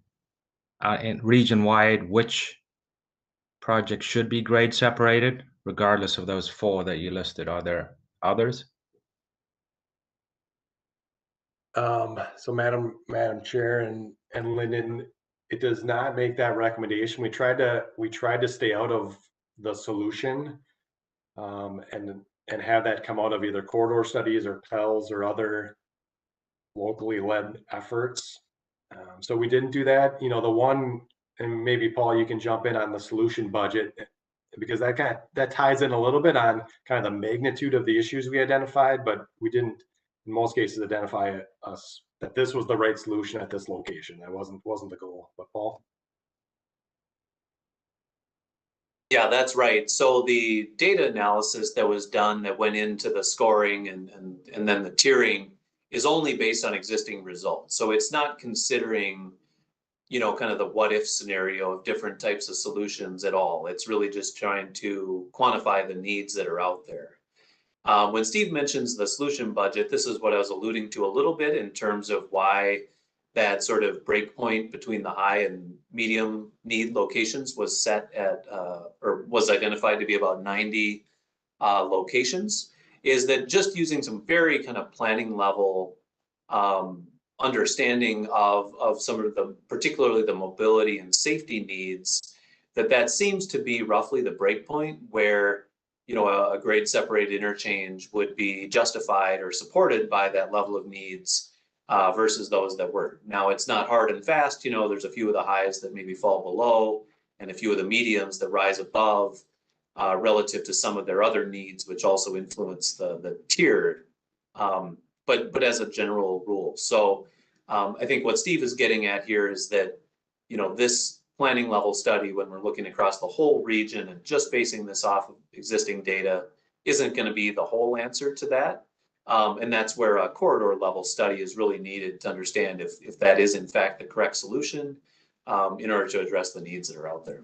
in region-wide which projects should be grade separated, regardless of those 4 that you listed? Are there others? So Madam Chair and Lyndon, it does not make that recommendation. We tried to stay out of the solution and have that come out of either corridor studies or PELs or other locally led efforts. So we didn't do that. You know, the one, and maybe Paul, you can jump in on the solution budget, because that ties in a little bit on kind of the magnitude of the issues we identified, but we didn't in most cases identify that this was the right solution at this location. That wasn't the goal. But Paul? Yeah, that's right. So the data analysis that was done that went into the scoring and then the tiering is only based on existing results. So it's not considering, you know, kind of the what if scenario of different types of solutions at all. It's really just trying to quantify the needs that are out there. When Steve mentions the solution budget, this is what I was alluding to a little bit in terms of why that sort of breakpoint between the high and medium need locations was set at, or was identified to be about 90 locations, is that just using some very kind of planning level understanding of some of the, particularly the mobility and safety needs, that seems to be roughly the breakpoint where, you know, a grade separated interchange would be justified or supported by that level of needs versus those that were. Now, it's not hard and fast. You know, there's a few of the highs that maybe fall below and a few of the mediums that rise above relative to some of their other needs, which also influence the tiered, but as a general rule. So I think what Steve is getting at here is that, you know, this planning level study, when we're looking across the whole region and just basing this off of existing data, isn't going to be the whole answer to that. And that's where a corridor level study is really needed to understand if that is in fact the correct solution in order to address the needs that are out there.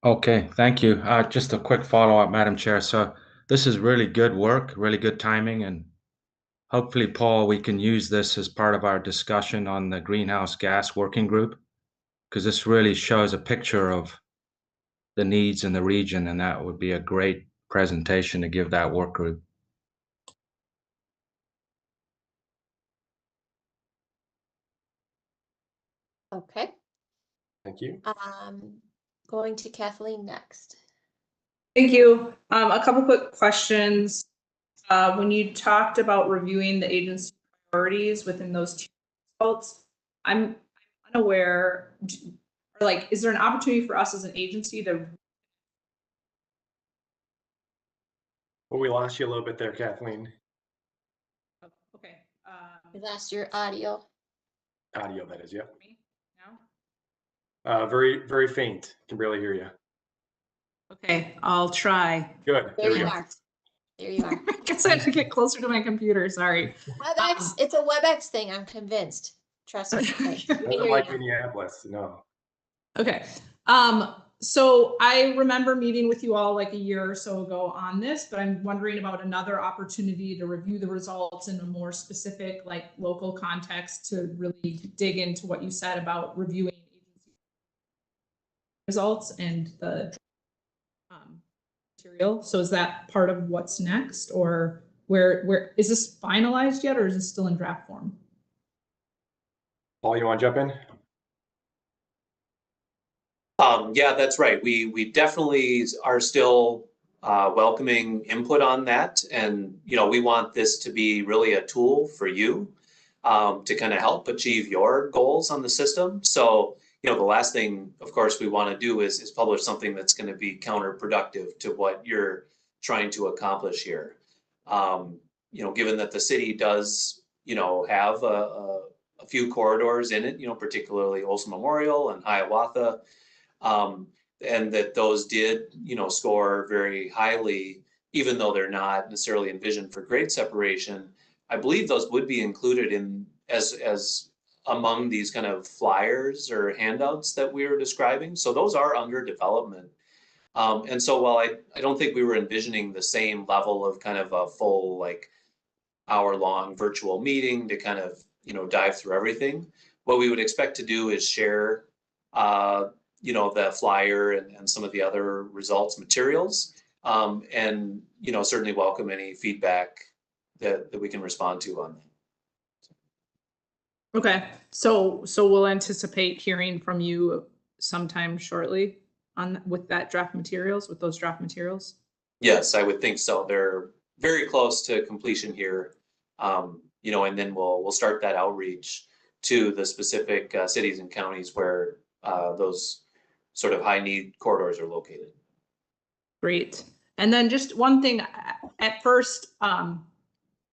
Okay, thank you. Just a quick follow-up, Madam Chair. So this is really good work, really good timing, and hopefully, Paul, we can use this as part of our discussion on the greenhouse gas working group, because this really shows a picture of the needs in the region, and that would be a great presentation to give that work group. Okay. Thank you. Going to Kathleen next. Thank you. A couple quick questions. When you talked about reviewing the agency priorities within those 2 results, I'm unaware, or like, is there an opportunity for us as an agency to? Well, we lost you a little bit there, Kathleen. Okay. We lost your audio. Audio, that is, yep. Now? Very, very faint. Can barely hear you. Okay, I'll try. Good. There we you go. are. There you are. I guess I have to get closer to my computer, sorry. WebEx, it's a WebEx thing, I'm convinced. Trust me. Okay, we can Doesn't hear like you now. Minneapolis, no. Okay. So I remember meeting with you all like a year or so ago on this, but I'm wondering about another opportunity to review the results in a more specific, like local context to really dig into what you said about reviewing agency results and the material. So is that part of what's next, or where is this finalized yet, or is this still in draft form? Paul, you want to jump in? Yeah, that's right. We definitely are still welcoming input on that. And, you know, we want this to be really a tool for you to kind of help achieve your goals on the system. So, you know, the last thing, of course, we want to do is publish something that's going to be counterproductive to what you're trying to accomplish here. You know, given that the city does, you know, have a few corridors in it, you know, particularly Olson Memorial and Hiawatha, and that those did, you know, score very highly, even though they're not necessarily envisioned for grade separation. I believe those would be included in as among these kind of flyers or handouts that we were describing. So those are under development. And so while I don't think we were envisioning the same level of kind of a full like hour-long virtual meeting to kind of, you know, dive through everything, what we would expect to do is share you know, the flyer and some of the other results materials, and, you know, certainly welcome any feedback that we can respond to on that. Okay, so we'll anticipate hearing from you sometime shortly on with those draft materials. Yes, I would think so. They're very close to completion here, you know, and then we'll start that outreach to the specific cities and counties where those sort of high need corridors are located. Great. And then just one thing at first,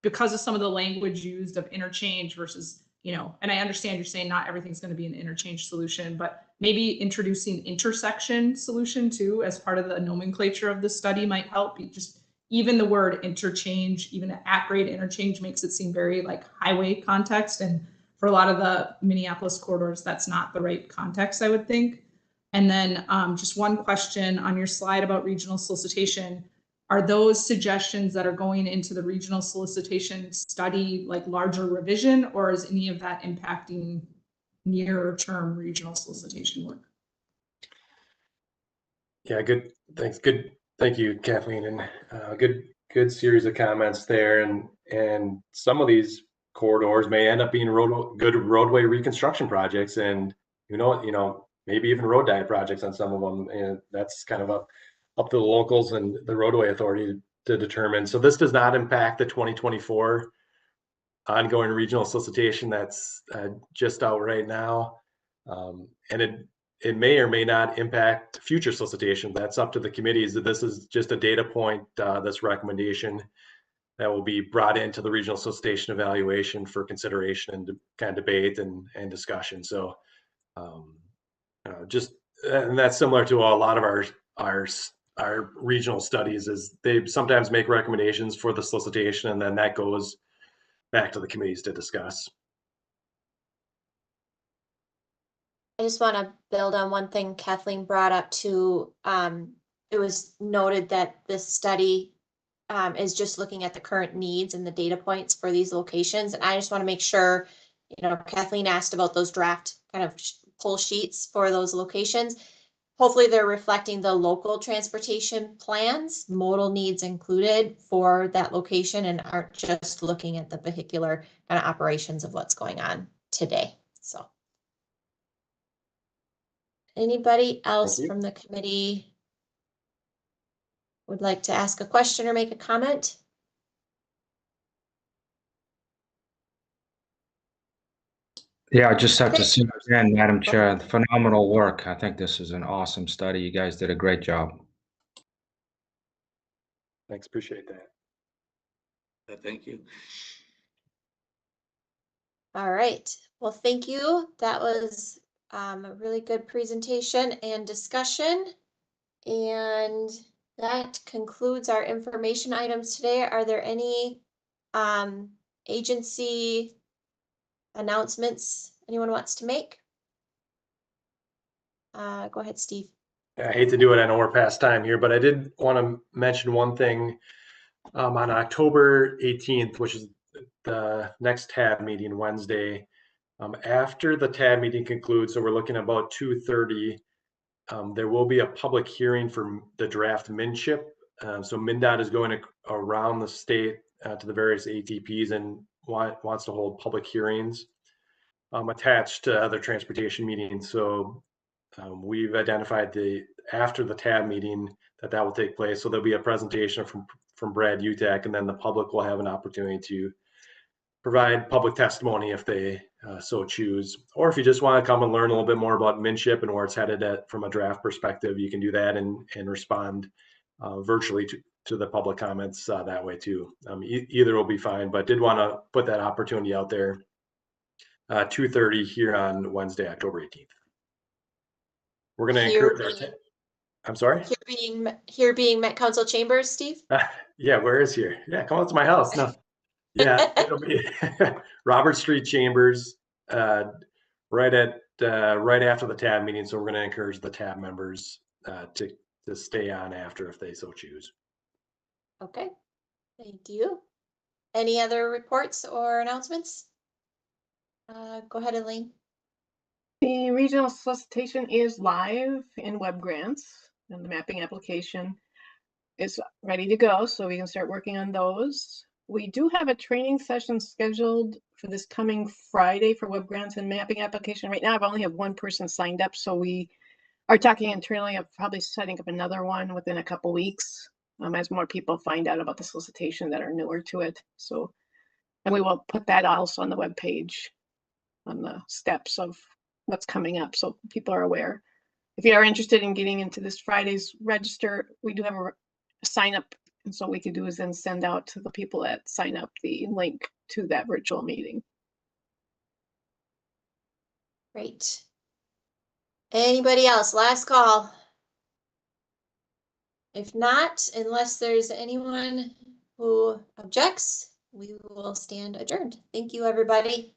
because of some of the language used of interchange versus, you know, and I understand you're saying not everything's going to be an interchange solution, but maybe introducing intersection solution too as part of the nomenclature of the study might help. Just even the word interchange, even an at-grade interchange makes it seem very like highway context. And for a lot of the Minneapolis corridors, that's not the right context, I would think. And then just one question on your slide about regional solicitation. Are those suggestions that are going into the regional solicitation study like larger revision, or is any of that impacting nearer term regional solicitation work? Yeah, good. Thanks. Good. Thank you, Kathleen. And good series of comments there. And some of these corridors may end up being good roadway reconstruction projects, and you know, maybe even road diet projects on some of them. And that's kind of up to the locals and the roadway authority to determine. So this does not impact the 2024 ongoing regional solicitation that's just out right now. And it may or may not impact future solicitation. That's up to the committees. This is just a data point, this recommendation that will be brought into the regional solicitation evaluation for consideration and kind of debate and discussion. So and that's similar to a lot of our regional studies, is they sometimes make recommendations for the solicitation, and then that goes back to the committees to discuss. I just want to build on one thing Kathleen brought up too. It was noted that this study is just looking at the current needs and the data points for these locations. And I just want to make sure, you know, Kathleen asked about those draft kind of pull sheets for those locations. Hopefully they're reflecting the local transportation plans, modal needs included for that location, and aren't just looking at the vehicular kind of operations of what's going on today. So anybody else from the committee would like to ask a question or make a comment? Yeah, I just have to say again, Madam Chair, phenomenal work. I think this is an awesome study. You guys did a great job. Thanks, appreciate that. Thank you. All right, well, thank you. That was a really good presentation and discussion. And That concludes our information items today. Are there any agency announcements anyone wants to make? Go ahead, Steve. I hate to do it. I know we're past time here, but I did want to mention one thing. On October 18th, which is the next TAB meeting Wednesday, after the TAB meeting concludes, so we're looking at about 2:30, there will be a public hearing for the draft MnChip. So MnDOT is going around the state to the various ATPs and wants to hold public hearings attached to other transportation meetings. So we've identified after the TAB meeting that will take place. So there'll be a presentation from Brad Utek, and then the public will have an opportunity to provide public testimony if they so choose. Or if you just want to come and learn a little bit more about MnChip and where it's headed from a draft perspective, you can do that and respond virtually to the public comments that way too. Either will be fine, but did want to put that opportunity out there. 2:30 here on Wednesday, October 18th. We're going to encourage. I'm sorry? Here being Met Council Chambers, Steve? Yeah, where is here? Yeah, come out to my house. No. Yeah, it'll be Robert Street Chambers, right after the TAB meeting. So we're going to encourage the TAB members to stay on after if they so choose. Okay, thank you. Any other reports or announcements? Go ahead, Elaine. The regional solicitation is live in web grants, and the mapping application is ready to go, so we can start working on those. We do have a training session scheduled for this coming Friday for web grants and mapping application. Right now, I've only have one person signed up, so we are talking internally of probably setting up another one within a couple weeks as more people find out about the solicitation that are newer to it. So, and we will put that also on the web page on the steps of what's coming up, so people are aware. If you are interested in getting into this Friday's register, we do have a sign up. And so what we could do is then send out to the people that sign up the link to that virtual meeting. Great. Anybody else? Last call. If not, unless there's anyone who objects, we will stand adjourned. Thank you, everybody.